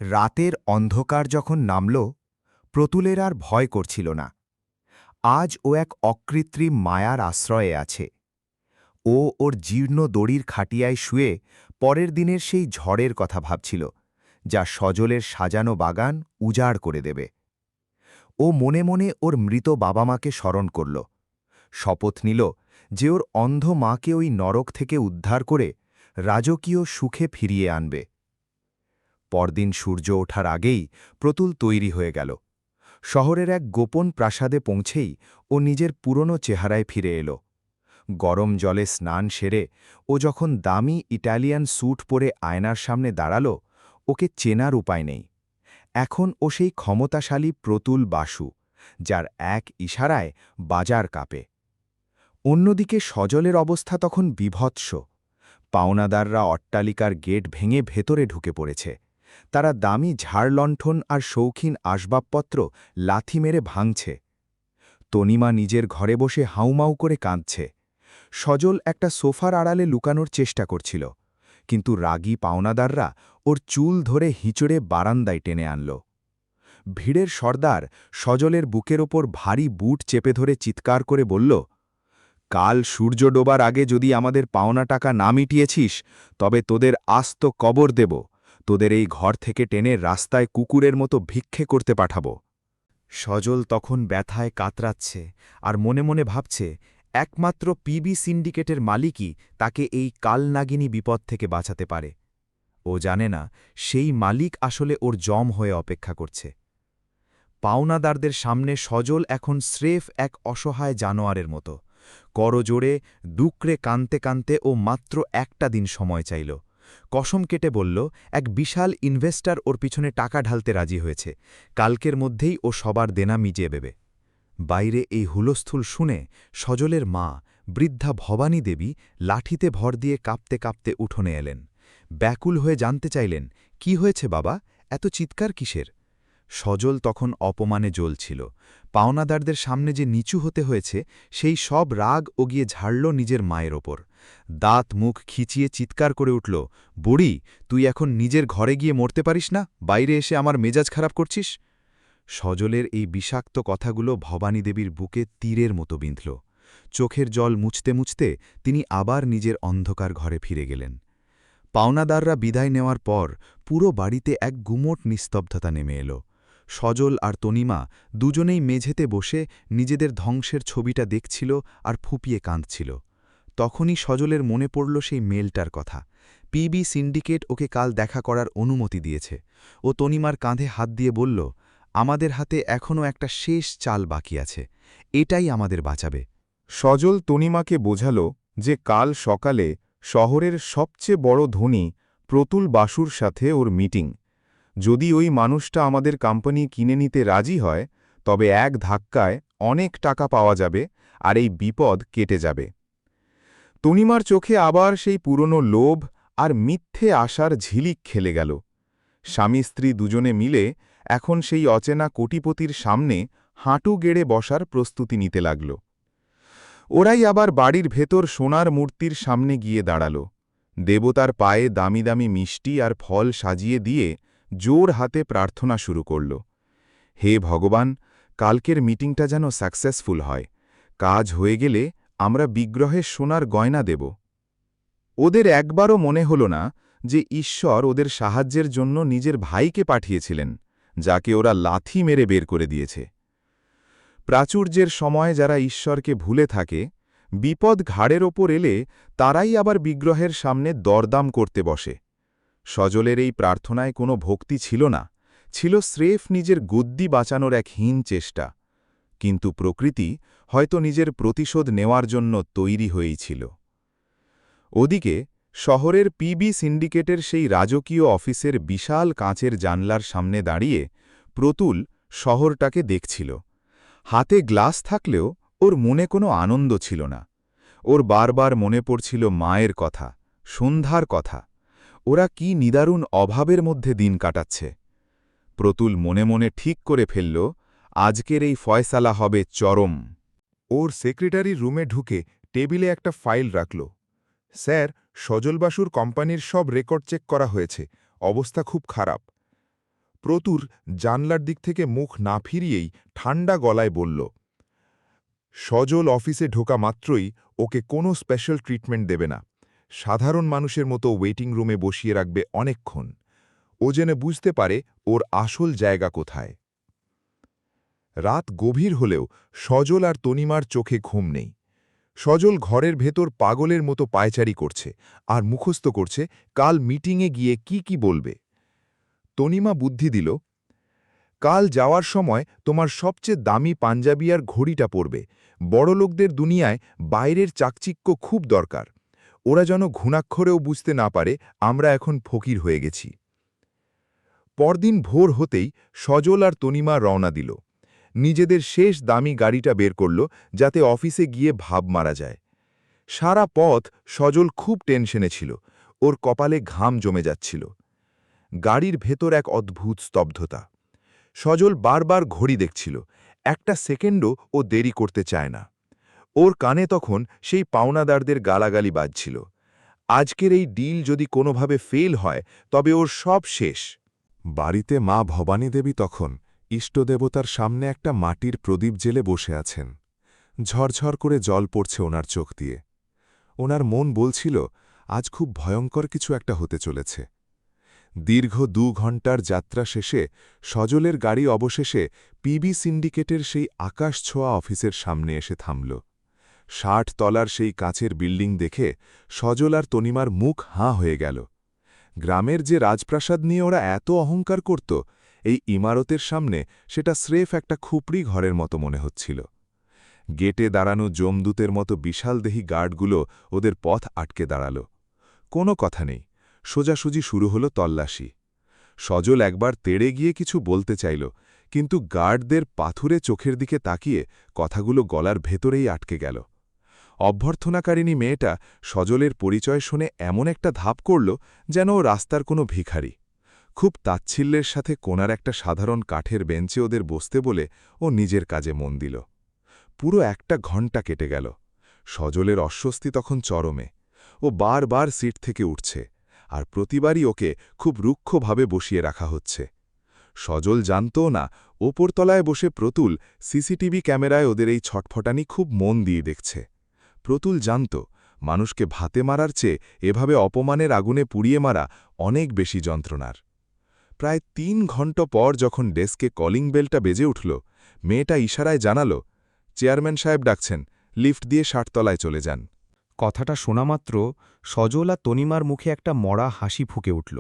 [SPEAKER 4] রাতের অন্ধকার যখন নামল, প্রতুলের আর ভয় করছিল না। আজ ও এক অকৃত্রিম মায়ার আশ্রয়ে আছে। ও ওর জীর্ণ দড়ির খাটিয়ায় শুয়ে পরের দিনের সেই ঝড়ের কথা ভাবছিল, যা সজলের সাজানো বাগান উজাড় করে দেবে। ও মনে মনে ওর মৃত বাবা মাকে স্মরণ করল, শপথ নিল যে ওর অন্ধ মাকে ওই নরক থেকে উদ্ধার করে রাজকীয় সুখে ফিরিয়ে আনবে। পরদিন সূর্য ওঠার আগেই প্রতুল তৈরি হয়ে গেল। শহরের এক গোপন প্রাসাদে পৌঁছেই ও নিজের পুরনো চেহারায় ফিরে এল। গরম জলে স্নান সেরে ও যখন দামি ইটালিয়ান স্যুট পরে আয়নার সামনে দাঁড়াল, ওকে চেনার উপায় নেই। এখন ও সেই ক্ষমতাশালী প্রতুল বাসু, যার এক ইশারায় বাজার কাঁপে। অন্যদিকে সজলের অবস্থা তখন বিভৎস। পাওনাদাররা অট্টালিকার গেট ভেঙে ভেতরে ঢুকে পড়েছে। তারা দামি ঝাড়লণ্ঠন আর শৌখিন আসবাবপত্র লাথি মেরে ভাঙছে। তনিমা নিজের ঘরে বসে হাউমাউ করে কাঁদছে। সজল একটা সোফার আড়ালে লুকানোর চেষ্টা করছিল, কিন্তু রাগী পাওনাদাররা ওর চুল ধরে হিঁচড়ে বারান্দায় টেনে আনল। ভিড়ের সর্দার সজলের বুকের ওপর ভারী বুট চেপে ধরে চিৎকার করে বলল, কাল সূর্য ডোবার আগে যদি আমাদের পাওনা টাকা না মিটিয়েছিস, তবে তোদের আস্ত কবর দেব। তোদের এই ঘর থেকে টেনে রাস্তায় কুকুরের মতো ভিক্ষে করতে পাঠাবো। সজল তখন ব্যথায় কাতরাচ্ছে আর মনে মনে ভাবছে, একমাত্র পিবি সিন্ডিকেটের মালিকই তাকে এই কালনাগিনী বিপদ থেকে বাঁচাতে পারে। ও জানে না সেই মালিক আসলে ওর জম হয়ে অপেক্ষা করছে। পাওনাদারদের সামনে সজল এখন স্রেফ এক অসহায় জানোয়ারের মতো। করজোড়ে দুকড়ে কানতে কানতে ও মাত্র একটা দিন সময় চাইল। কসম কেটে বলল, এক বিশাল ইনভেস্টর ওর পিছনে টাকা ঢালতে রাজি হয়েছে। কালকের মধ্যেই ও সবার দেনা মিটিয়ে দেবে। বাইরে এই হুলস্থুল শুনে সজলের মা, বৃদ্ধা ভবানী দেবী লাঠিতে ভর দিয়ে কাঁপতে কাঁপতে উঠোনে এলেন। ব্যাকুল হয়ে জানতে চাইলেন, কি হয়েছে বাবা, এত চিৎকার কিসের? সজল তখন অপমানে জ্বলছিল। পাওনাদারদের সামনে যে নিচু হতে হয়েছে, সেই সব রাগ ও গিয়ে ঝাড়ল নিজের মায়ের ওপর। দাঁত মুখ খিচিয়ে চিৎকার করে উঠল, বুড়ি, তুই এখন নিজের ঘরে গিয়ে মরতে পারিস না, বাইরে এসে আমার মেজাজ খারাপ করছিস? সজলের এই বিষাক্ত কথাগুলো ভবানী দেবীর বুকে তীরের মতো বিঁধল। চোখের জল মুছতে মুছতে তিনি আবার নিজের অন্ধকার ঘরে ফিরে গেলেন। পাওনাদাররা বিদায় নেওয়ার পর পুরো বাড়িতে এক গুমোট নিস্তব্ধতা নেমে এল। সজল আর তনিমা দুজনেই মেঝেতে বসে নিজেদের ধ্বংসের ছবিটা দেখছিল আর ফুপিয়ে কাঁদছিল। তখনই সজলের মনে পড়ল সেই মেলটার কথা। পিবি সিন্ডিকেট ওকে কাল দেখা করার অনুমতি দিয়েছে। ও তনিমার কাঁধে হাত দিয়ে বলল, আমাদের হাতে এখনও একটা শেষ চাল বাকি আছে, এটাই আমাদের বাঁচাবে।
[SPEAKER 5] সজল তনিমাকে বোঝাল যে কাল সকালে শহরের সবচেয়ে বড় ধনী প্রতুল বাসুর সাথে ওর মিটিং। যদি ওই মানুষটা আমাদের কোম্পানি কিনে নিতে রাজি হয়, তবে এক ধাক্কায় অনেক টাকা পাওয়া যাবে আর এই বিপদ কেটে যাবে। তনিমার চোখে আবার সেই পুরনো লোভ আর মিথ্যে আশার ঝিলিক খেলে গেল। স্বামী স্ত্রী দুজনে মিলে এখন সেই অচেনা কোটিপতির সামনে হাঁটু গেড়ে বসার প্রস্তুতি নিতে লাগল। ওরাই আবার বাড়ির ভেতর সোনার মূর্তির সামনে গিয়ে দাঁড়াল। দেবতার পায়ে দামি দামি মিষ্টি আর ফল সাজিয়ে দিয়ে জোর হাতে প্রার্থনা শুরু করল, হে ভগবান, কালকের মিটিংটা যেন সাকসেসফুল হয়। কাজ হয়ে গেলে আমরা বিগ্রহে সোনার গয়না দেব। ওদের একবারও মনে হল না যে ঈশ্বর ওদের সাহায্যের জন্য নিজের ভাইকে পাঠিয়েছিলেন, যাকে ওরা লাথি মেরে বের করে দিয়েছে। প্রাচুর্যের সময় যারা ঈশ্বরকে ভুলে থাকে, বিপদ ঘাড়ের ওপর এলে তারাই আবার বিগ্রহের সামনে দরদাম করতে বসে। সজলের এই প্রার্থনায় কোনো ভক্তি ছিল না, ছিল স্রেফ নিজের গদ্দি বাঁচানোর এক হীন চেষ্টা। কিন্তু প্রকৃতি হয়তো নিজের প্রতিশোধ নেওয়ার জন্য তৈরি হয়েই ছিল। ওদিকে শহরের পিবি সিন্ডিকেটের সেই রাজকীয় অফিসের বিশাল কাঁচের জানলার সামনে দাঁড়িয়ে প্রতুল শহরটাকে দেখছিল। হাতে গ্লাস থাকলেও ওর মনে কোনো আনন্দ ছিল না। ওর বারবার মনে পড়ছিল মায়ের কথা, সন্ধ্যার কথা।
[SPEAKER 3] ওরা কি নিদারুণ অভাবের মধ্যে দিন কাটাচ্ছে। প্রতুল মনে মনে ঠিক করে ফেলল, আজকের এই ফয়সালা হবে চরম।
[SPEAKER 2] ওর সেক্রেটারির রুমে ঢুকে টেবিলে একটা ফাইল রাখল। স্যার, সজল বাসুর কোম্পানির সব রেকর্ড চেক করা হয়েছে, অবস্থা খুব খারাপ। প্রতুল জানলার দিক থেকে মুখ না ফিরিয়েই ঠান্ডা গলায় বলল, সজল অফিসে ঢোকা মাত্রই ওকে কোনো স্পেশাল ট্রিটমেন্ট দেবে না, সাধারণ মানুষের মতো ওয়েটিং রুমে বসিয়ে রাখবে অনেকক্ষণ, ও যেন বুঝতে পারে ওর আসল জায়গা কোথায়। রাত গভীর হলেও সজল আর তনিমার চোখে ঘুম নেই। সজল ঘরের ভেতর পাগলের মতো পায়চারি করছে আর মুখস্থ করছে কাল মিটিংয়ে গিয়ে কি বলবে। তনিমা বুদ্ধি দিল, কাল যাওয়ার সময় তোমার সবচেয়ে দামি পাঞ্জাবি আর ঘড়িটা পরবে, বড়লোকদের দুনিয়ায় বাইরের চাকচিক্য খুব দরকার, ওরা যেন ঘুণাক্ষরেও বুঝতে না পারে আমরা এখন ফকির হয়ে গেছি। পরদিন ভোর হতেই সজল আর তনিমা রওনা দিল। নিজেদের শেষ দামি গাড়িটা বের করল যাতে অফিসে গিয়ে ভাব মারা যায়। সারা পথ সজল খুব টেনশনে ছিল, ওর কপালে ঘাম জমে যাচ্ছিল। গাড়ির ভেতর এক অদ্ভুত স্তব্ধতা। সজল বারবার ঘড়ি দেখছিল, একটা সেকেন্ডও ও দেরি করতে চায় না। ওর কানে তখন সেই পাওনাদারদের গালাগালি বাজছিল। আজকের এই ডিল যদি কোনোভাবে ফেল হয় তবে ওর সব শেষ। বাড়িতে মা ভবানী দেবী তখন ইষ্টদেবতার সামনে একটা মাটির প্রদীপ জেলে বসে আছেন। ঝরঝর করে জল পড়ছে ওনার চোখ দিয়ে। ওনার মন বলছিল আজ খুব ভয়ঙ্কর কিছু একটা হতে চলেছে। দীর্ঘ 2 ঘণ্টার যাত্রা শেষে সজলের গাড়ি অবশেষে পিবি সিন্ডিকেটের সেই আকাশ ছোঁয়া অফিসের সামনে এসে থামল। 60 তলার সেই কাঁচের বিল্ডিং দেখে সজল আর তনিমার মুখ হাঁ হয়ে গেল। গ্রামের যে রাজপ্রাসাদ নিয়ে ওরা এত অহংকার করত, এই ইমারতের সামনে সেটা স্রেফ একটা খুপড়ি ঘরের মতো মনে হচ্ছিল। গেটে দাঁড়ানো যমদূতের মতো বিশালদেহী গার্ডগুলো ওদের পথ আটকে দাঁড়াল। কোনো কথা নেই, সোজাসুজি শুরু হলো তল্লাশি। সজল একবার তেড়ে গিয়ে কিছু বলতে চাইল, কিন্তু গার্ডদের পাথুরে চোখের দিকে তাকিয়ে কথাগুলো গলার ভেতরেই আটকে গেল। অভ্যর্থনাকারিণী মেয়েটা সজলের পরিচয় শুনে এমন একটা ধাপ করল যেন ও রাস্তার কোনো ভিখারি। খুব তাচ্ছিল্যের সাথে কোনার একটা সাধারণ কাঠের বেঞ্চে ওদের বসতে বলে ও নিজের কাজে মন দিল। পুরো 1 ঘণ্টা কেটে গেল। সজলের অস্বস্তি তখন চরমে। ও বারবার সিট থেকে উঠছে, আর প্রতিবারই ওকে খুব রুক্ষভাবে বসিয়ে রাখা হচ্ছে। সজল জানতও না ওপরতলায় বসে প্রতুল সিসিটিভি ক্যামেরায় ওদের এই ছটফটানি খুব মন দিয়ে দেখছে। প্রতুল জানত মানুষকে ভাতে মারার চেয়ে এভাবে অপমানের আগুনে পুড়িয়ে মারা অনেক বেশি যন্ত্রণার। প্রায় 3 ঘণ্টা পর যখন ডেস্কে কলিং বেলটা বেজে উঠল, মেয়েটা ইশারায় জানাল, চেয়ারম্যান সাহেব ডাকছেন, লিফট দিয়ে 60 তলায় চলে যান।
[SPEAKER 1] কথাটা শোনামাত্র সজল আর তনিমার মুখে একটা মরা হাসি ফুকে উঠল।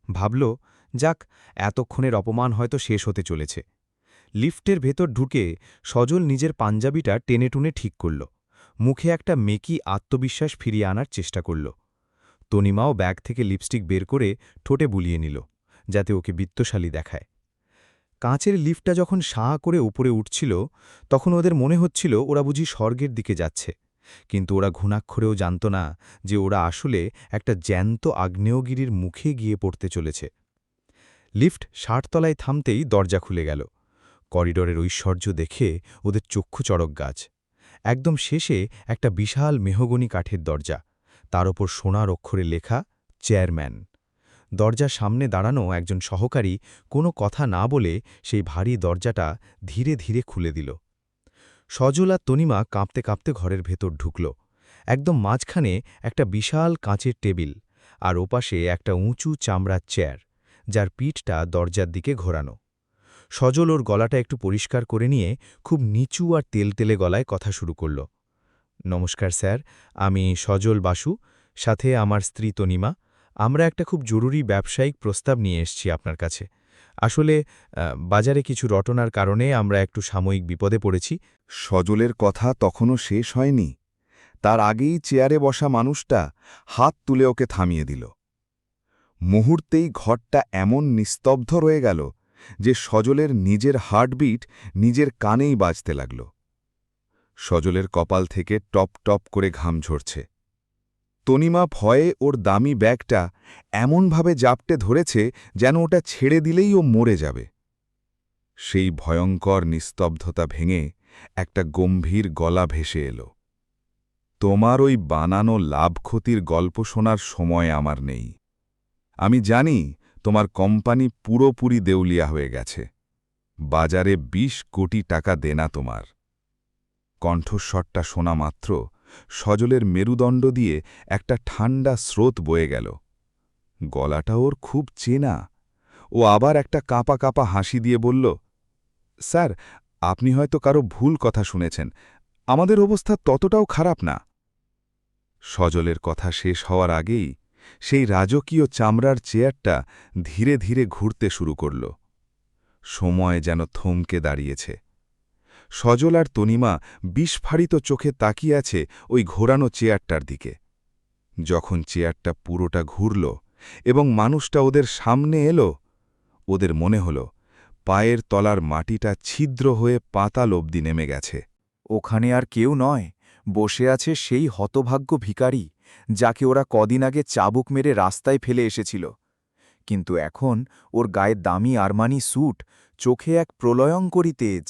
[SPEAKER 1] ভাবল, যাক, এতক্ষণের অপমান হয়তো শেষ হতে চলেছে। লিফটের ভেতর ঢুকে সজল নিজের পাঞ্জাবিটা টেনেটুনে ঠিক করল, মুখে একটা মেকি আত্মবিশ্বাস ফিরিয়ে আনার চেষ্টা করল। তনিমাও ব্যাগ থেকে লিপস্টিক বের করে ঠোঁটে বুলিয়ে নিল, যাতে ওকে বিত্তশালী দেখায়। কাঁচের লিফটটা যখন সাঁ করে উপরে উঠছিল, তখন ওদের মনে হচ্ছিল ওরা বুঝি স্বর্গের দিকে যাচ্ছে, কিন্তু ওরা ঘুণাক্ষরেও জানত না যে ওরা আসলে একটা জ্যান্ত আগ্নেয়গিরির মুখে গিয়ে পড়তে চলেছে। লিফট 60 তলায় থামতেই দরজা খুলে গেল। করিডোরের ঐশ্বর্য দেখে ওদের চক্ষু চড়ক গাছ। একদম শেষে একটা বিশাল মেহগনি কাঠের দরজা, তার ওপর সোনার অক্ষরে লেখা চেয়ারম্যান। দরজার সামনে দাঁড়ানো একজন সহকারী কোনো কথা না বলে সেই ভারী দরজাটা ধীরে ধীরে খুলে দিল। সজল আর তনিমা কাঁপতে কাঁপতে ঘরের ভেতর ঢুকল। একদম মাঝখানে একটা বিশাল কাঁচের টেবিল, আর ওপাশে একটা উঁচু চামড়ার চেয়ার, যার পিঠটা দরজার দিকে ঘোরানো। সজল ওর গলাটা একটু পরিষ্কার করে নিয়ে খুব নিচু আর তেলতেলে গলায় কথা শুরু করল। নমস্কার স্যার, আমি সজল বাসু, সাথে আমার স্ত্রী তনিমা। আমরা একটা খুব জরুরি ব্যবসায়িক প্রস্তাব নিয়ে এসেছি আপনার কাছে। আসলে বাজারে কিছু রটনার কারণে আমরা একটু সাময়িক বিপদে পড়েছি।
[SPEAKER 5] সজলের কথা তখনও শেষ হয়নি, তার আগেই চেয়ারে বসা মানুষটা হাত তুলে ওকে থামিয়ে দিল। মুহূর্তেই ঘরটা এমন নিস্তব্ধ রয়ে গেল যে সজলের নিজের হার্টবিট নিজের কানেই বাজতে লাগল। সজলের কপাল থেকে টপ টপ করে ঘাম ঝরছে।
[SPEAKER 2] তনিমা ভয়ে ওর দামি ব্যাগটা এমনভাবে জাপটে ধরেছে যেন ওটা ছেড়ে দিলেই ও মরে যাবে। সেই ভয়ঙ্কর নিস্তব্ধতা ভেঙে একটা গম্ভীর গলা ভেসে এলো। তোমার ওই বানানো লাভ ক্ষতির গল্প শোনার সময় আমার নেই। আমি জানি তোমার কোম্পানি পুরোপুরি দেউলিয়া হয়ে গেছে। বাজারে ২০ কোটি টাকা দেনা তোমার। কণ্ঠস্বরটা শোনা মাত্র সজলের মেরুদণ্ড দিয়ে একটা ঠান্ডা স্রোত বয়ে গেল। গলাটা ওর খুব চেনা। ও আবার একটা কাঁপা কাঁপা হাসি দিয়ে বলল, স্যার, আপনি হয়তো কারো ভুল কথা শুনেছেন। আমাদের অবস্থা ততটাও খারাপ না। সজলের কথা শেষ হওয়ার আগেই সেই রাজকীয় চামড়ার চেয়ারটা ধীরে ধীরে ঘুরতে শুরু করল। সময় যেন থমকে দাঁড়িয়েছে। সজল আর তনিমা বিস্ফারিত চোখে তাকিয়ে আছে ওই ঘোরানো চেয়ারটার দিকে। যখন চেয়ারটা পুরোটা ঘুরল এবং মানুষটা ওদের সামনে এলো, ওদের মনে হল পায়ের তলার মাটিটা ছিদ্র হয়ে পাতাল অবধি নেমে গেছে।
[SPEAKER 6] ওখানে আর কেউ নয়, বসে আছে সেই হতভাগ্য ভিখারি যাকে ওরা কদিন আগে চাবুক মেরে রাস্তায় ফেলে এসেছিল। কিন্তু এখন ওর গায়ে দামি আরমানি স্যুট, চোখে এক প্রলয়ঙ্করী তেজ।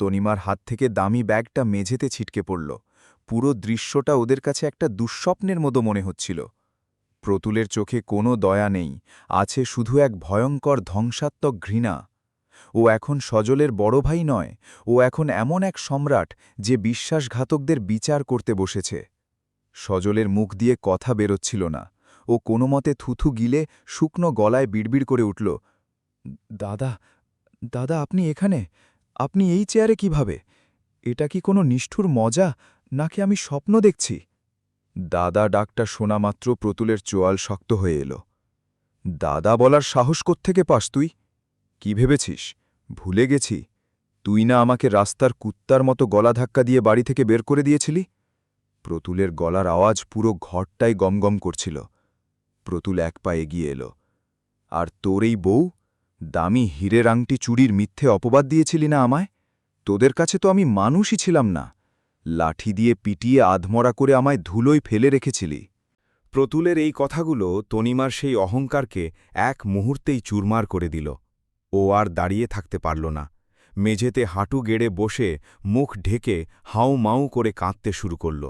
[SPEAKER 6] তনিমার হাত থেকে দামি ব্যাগটা মেঝেতে ছিটকে পড়ল। পুরো দৃশ্যটা ওদের কাছে একটা দুঃস্বপ্নের মতো মনে হচ্ছিল। প্রতুলের চোখে কোনো দয়া নেই, আছে শুধু এক ভয়ঙ্কর ধ্বংসাত্মক ঘৃণা। ও এখন সজলের বড় ভাই নয়, ও এখন এমন এক সম্রাট যে বিশ্বাসঘাতকদের বিচার করতে বসেছে। সজলের মুখ দিয়ে কথা বেরোচ্ছিল না। ও কোনোমতে থুথু গিলে শুকনো গলায় বিড়বিড় করে উঠল, দাদা, দাদা, আপনি এখানে? আপনি এই চেয়ারে কিভাবে? এটা কি কোনো নিষ্ঠুর মজা, নাকি আমি স্বপ্ন দেখছি? দাদা ডাকটা শোনা মাত্র প্রতুলের চোয়াল শক্ত হয়ে এলো। দাদা বলার সাহস কোত্থেকে পাস তুই? কি ভেবেছিস ভুলে গেছি? তুই না আমাকে রাস্তার কুত্তার মতো গলা ধাক্কা দিয়ে বাড়ি থেকে বের করে দিয়েছিলি? প্রতুলের গলার আওয়াজ পুরো ঘরটাই গমগম করছিল। প্রতুল এক পা এগিয়ে এলো। আর তোর এই বউ? দামি হীরের আংটি চুরির মিথ্যে অপবাদ দিয়েছিলি না আমায়? তোদের কাছে তো আমি মানুষই ছিলাম না। লাঠি দিয়ে পিটিয়ে আধমরা করে আমায় ধুলোয় ফেলে রেখেছিলি।
[SPEAKER 1] প্রতুলের এই কথাগুলো তনিমার সেই অহংকারকে এক মুহূর্তেই চুরমার করে দিল। ও আর দাঁড়িয়ে থাকতে পারল না। মেঝেতে হাঁটু গেড়ে বসে মুখ ঢেকে হাউ মাউ করে কাঁদতে শুরু করল।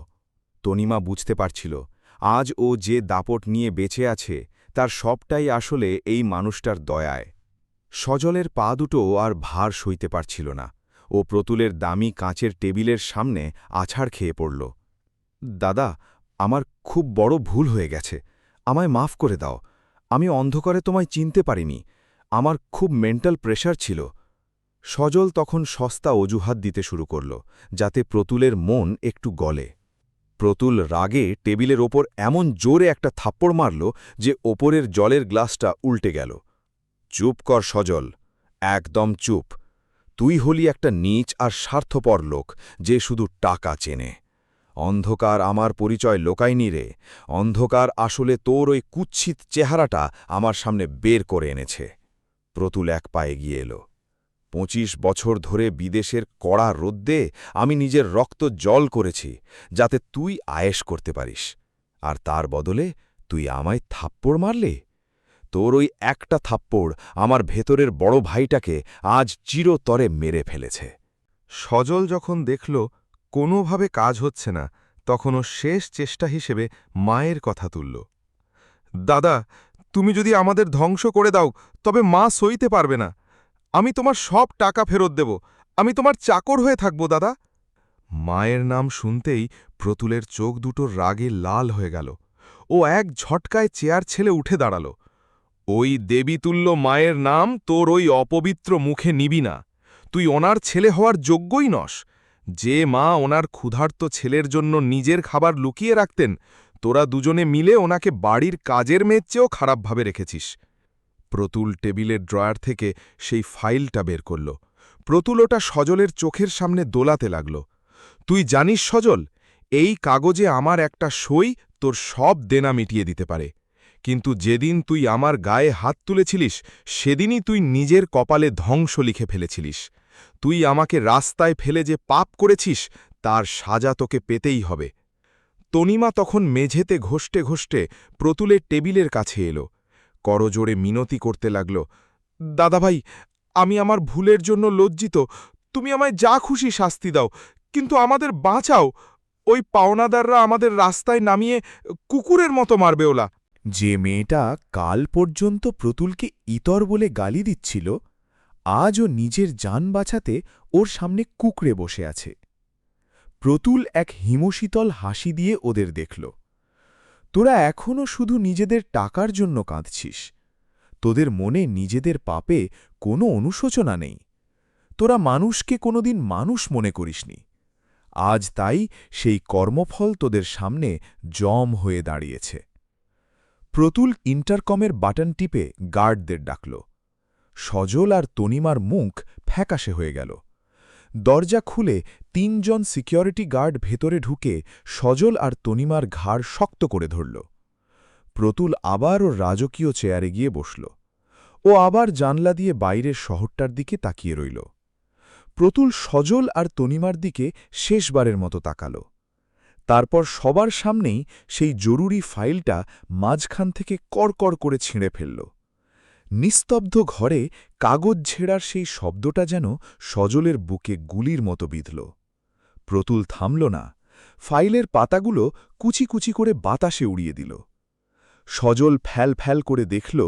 [SPEAKER 1] তনিমা বুঝতে পারছিল, আজ ও যে দাপট নিয়ে বেঁচে আছে তার সবটাই আসলে এই মানুষটার দয়ায়। সজলের পা দুটো আর ভার সইতে পারছিল না। ও প্রতুলের দামি কাঁচের টেবিলের সামনে আছাড় খেয়ে পড়ল। দাদা, আমার খুব বড় ভুল হয়ে গেছে। আমায় মাফ করে দাও। আমি অন্ধকারে তোমায় চিনতে পারিনি। আমার খুব মেন্টাল প্রেশার ছিল। সজল তখন সস্তা অজুহাত দিতে শুরু করল, যাতে প্রতুলের মন একটু গলে। প্রতুল রাগে টেবিলের ওপর এমন জোরে একটা থাপ্পড় মারল যে ওপরের জলের গ্লাসটা উল্টে গেল। চুপ কর সজল, একদম চুপ। তুই হলি একটা নীচ আর স্বার্থপর লোক যে শুধু টাকা চেনে। অন্ধকার আমার পরিচয় লোকায়নি রে। অন্ধকার আসলে তোর ওই কুৎসিত চেহারাটা আমার সামনে বের করে এনেছে। প্রতুল এক পা এগিয়ে এলো। ২৫ বছর ধরে বিদেশের কড়া রোদ্দে আমি নিজের রক্ত জল করেছি, যাতে তুই আয়েশ করতে পারিস। আর তার বদলে তুই আমায় থাপ্পড় মারলে? তোর ওই একটা থাপ্পড় আমার ভেতরের বড় ভাইটাকে আজ চিরতরে মেরে ফেলেছে।
[SPEAKER 2] সজল যখন দেখল কোনোভাবে কাজ হচ্ছে না, তখন ও শেষ চেষ্টা হিসেবে মায়ের কথা তুলল। দাদা, তুমি যদি আমাদের ধ্বংস করে দাও তবে মা সইতে পারবে না। আমি তোমার সব টাকা ফেরত দেব। আমি তোমার চাকর হয়ে থাকব দাদা। মায়ের নাম শুনতেই প্রতুলের চোখ দুটো রাগে লাল হয়ে গেল। ও এক ঝটকায় চেয়ার ছেলে উঠে দাঁড়াল। ওই দেবীতুল্য মায়ের নাম তোর ওই অপবিত্র মুখে নিবি না। তুই ওনার ছেলে হওয়ার যোগ্যই নস। যে মা ওনার ক্ষুধার্ত ছেলের জন্য নিজের খাবার লুকিয়ে রাখতেন, তোরা দুজনে মিলে ওনাকে বাড়ির কাজের মেয়ের চেয়েও খারাপভাবে রেখেছিস। প্রতুল টেবিলের ড্রয়ার থেকে সেই ফাইলটা বের করল। প্রতুল ওটা সজলের চোখের সামনে দোলাতে লাগল। তুই জানিস সজল, এই কাগজে আমার একটা সই তোর সব দেনা মিটিয়ে দিতে পারে। কিন্তু যেদিন তুই আমার গায়ে হাত তুলেছিলিস, সেদিনই তুই নিজের কপালে ধ্বংস লিখে ফেলেছিলিস। তুই আমাকে রাস্তায় ফেলে যে পাপ করেছিস, তার সাজা তোকে পেতেই হবে। তনিমা তখন মেঝেতে ঘষ্টে ঘষ্টে প্রতুলের টেবিলের কাছে এলো, করজোড়ে মিনতি করতে লাগল, দাদাভাই, আমি আমার ভুলের জন্য লজ্জিত, তুমি আমায় যা খুশি শাস্তি দাও, কিন্তু আমাদের বাঁচাও, ওই পাওনাদাররা আমাদের রাস্তায় নামিয়ে কুকুরের মতো মারবে ওলা।
[SPEAKER 3] যে মেয়েটা কাল পর্যন্ত প্রতুলকে ইতর বলে গালি দিচ্ছিল, আজও নিজের জান বাঁচাতে ওর সামনে কুকড়ে বসে আছে। প্রতুল এক হিমশীতল হাসি দিয়ে ওদের দেখল। তোরা এখনও শুধু নিজেদের টাকার জন্য কাঁদছিস, তোদের মনে নিজেদের পাপে কোনো অনুশোচনা নেই। তোরা মানুষকে কোনোদিন মানুষ মনে করিসনি, আজ তাই সেই কর্মফল তোদের সামনে জম হয়ে দাঁড়িয়েছে। প্রতুল ইন্টারকমের বাটন টিপে গার্ডদের ডাকল। সজল আর তনিমার মুখ ফ্যাকাশে হয়ে গেল। দরজা খুলে ৩ জন সিকিউরিটি গার্ড ভেতরে ঢুকে সজল আর তনিমার ঘাড় শক্ত করে ধরল। প্রতুল আবার ওর রাজকীয় চেয়ারে গিয়ে বসল। ও আবার জানলা দিয়ে বাইরের শহরটার দিকে তাকিয়ে রইল। প্রতুল সজল আর তনিমার দিকে শেষবারের মতো তাকাল। তারপর সবার সামনেই সেই জরুরি ফাইলটা মাঝখান থেকে কড়কড় করে ছিঁড়ে ফেলল। নিস্তব্ধ ঘরে কাগজ ঝেড়ার সেই শব্দটা যেন সজলের বুকে গুলির মতো বিঁধল। প্রতুল থামল না, ফাইলের পাতাগুলো কুচি কুচি করে বাতাসে উড়িয়ে দিল। সজল ফ্যাল ফ্যাল করে দেখল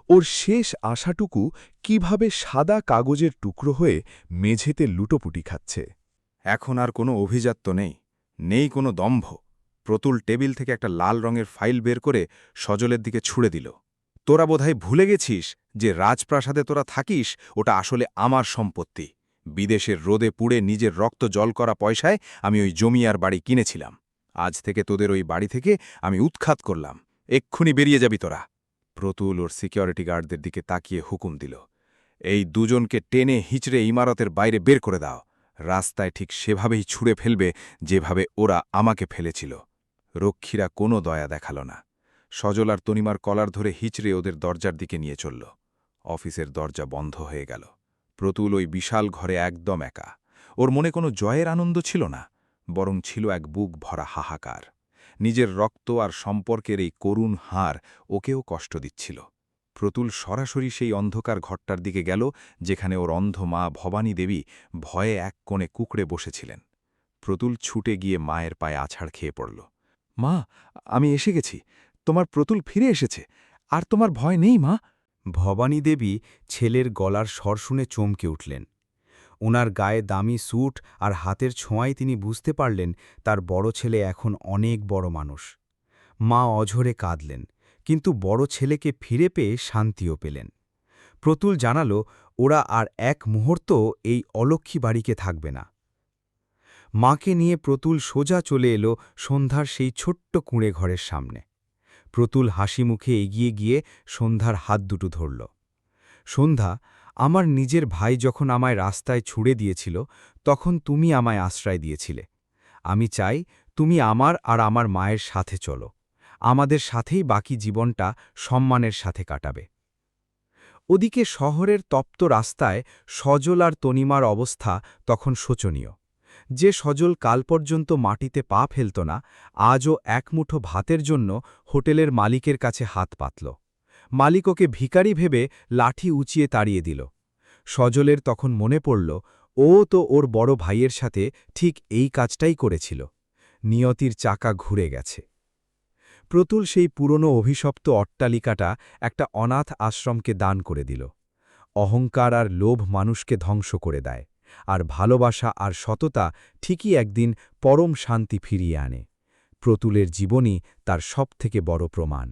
[SPEAKER 3] ওর শেষ আশাটুকু কিভাবে সাদা কাগজের টুকরো হয়ে মেঝেতে লুটোপুটি খাচ্ছে।
[SPEAKER 1] এখন আর কোনো অভিজাত্য নেই, নেই কোনো দম্ভ। প্রতুল টেবিল থেকে একটা লাল রঙের ফাইল বের করে সজলের দিকে ছুঁড়ে দিল। তোরা বোধহয় ভুলে গেছিস যে রাজপ্রাসাদে তোরা থাকিস, ওটা আসলে আমার সম্পত্তি। বিদেশের রোদে পুড়ে নিজের রক্ত জল করা পয়সায় আমি ওই জমি আর বাড়ি কিনেছিলাম। আজ থেকে তোদের ওই বাড়ি থেকে আমি উৎখাত করলাম। এক্ষুনি বেরিয়ে যাবি তোরা। প্রতুল ওর সিকিউরিটি গার্ডদের দিকে তাকিয়ে হুকুম দিল, এই দুজনকে টেনে হিঁচড়ে ইমারতের বাইরে বের করে দাও। রাস্তায় ঠিক সেভাবেই ছুঁড়ে ফেলবে যেভাবে ওরা আমাকে ফেলেছিল। রক্ষীরা কোনো দয়া দেখাল না। সজল আর তনিমার কলার ধরে হিঁচড়ে ওদের দরজার দিকে নিয়ে চলল। অফিসের দরজা বন্ধ হয়ে গেল। প্রতুল ওই বিশাল ঘরে একদম একা। ওর মনে কোনো জয়ের আনন্দ ছিল না, বরং ছিল এক বুক ভরা হাহাকার। নিজের রক্ত আর সম্পর্কের এই করুণ হার ওকেও কষ্ট দিচ্ছিল। প্রতুল সরাসরি সেই অন্ধকার ঘরটার দিকে গেল, যেখানে ওর অন্ধ মা ভবানী দেবী ভয়ে এক কোণে কুকড়ে বসেছিলেন। প্রতুল ছুটে গিয়ে মায়ের পায়ে আছাড় খেয়ে পড়ল। মা, আমি এসে গেছি, তোমার প্রতুল ফিরে এসেছে, আর তোমার ভয় নেই মা। ভবানী দেবী ছেলের গলার স্বর শুনে চমকে উঠলেন। ওনার গায়ে দামি স্যুট আর হাতের ছোঁয়ায় তিনি বুঝতে পারলেন তার বড় ছেলে এখন অনেক বড় মানুষ। মা অঝরে কাঁদলেন, কিন্তু বড় ছেলেকে ফিরে পেয়ে শান্তিও পেলেন। প্রতুল জানাল ওরা আর এক মুহূর্ত এই অলক্ষী বাড়িকে থাকবে না। মাকে নিয়ে প্রতুল সোজা চলে এলো সন্ধ্যার সেই ছোট্ট কুঁড়ে ঘরের সামনে। প্রতুল হাসি মুখে এগিয়ে গিয়ে সন্ধ্যার হাত দুটো ধরল। সন্ধ্যা, আমার নিজের ভাই যখন আমায় রাস্তায় ছুড়ে দিয়েছিল, তখন তুমি আমায় আশ্রয় দিয়েছিলে। আমি চাই তুমি আমার আর আমার মায়ের সাথে চলো। আমাদের সাথেই বাকি জীবনটা সম্মানের সাথে কাটাবে। ওদিকে শহরের তপ্ত রাস্তায় সজল আর তনিমার অবস্থা তখন শোচনীয়। যে সজল কাল পর্যন্ত মাটিতে পা ফেলত না, আজও এক মুঠো ভাতের জন্য হোটেলের মালিকের কাছে হাত পাতল। মালিক ওকে ভিখারি ভেবে লাঠি উঁচিয়ে তাড়িয়ে দিল। সজলের তখন মনে পড়ল ও তো ওর বড় ভাইয়ের সাথে ঠিক এই কাজটাই করেছিল। নিয়তির চাকা ঘুরে গেছে। প্রতুল সেই পুরনো অভিশপ্ত অট্টালিকাটা একটা অনাথ আশ্রমকে দান করে দিল। অহংকার আর লোভ মানুষকে ধ্বংস করে দেয়, আর ভালোবাসা আর সততা ঠিকই একদিন পরম শান্তি ফিরিয়ে আনে। প্রতুলের জীবনই তার সবথেকে বড় প্রমাণ।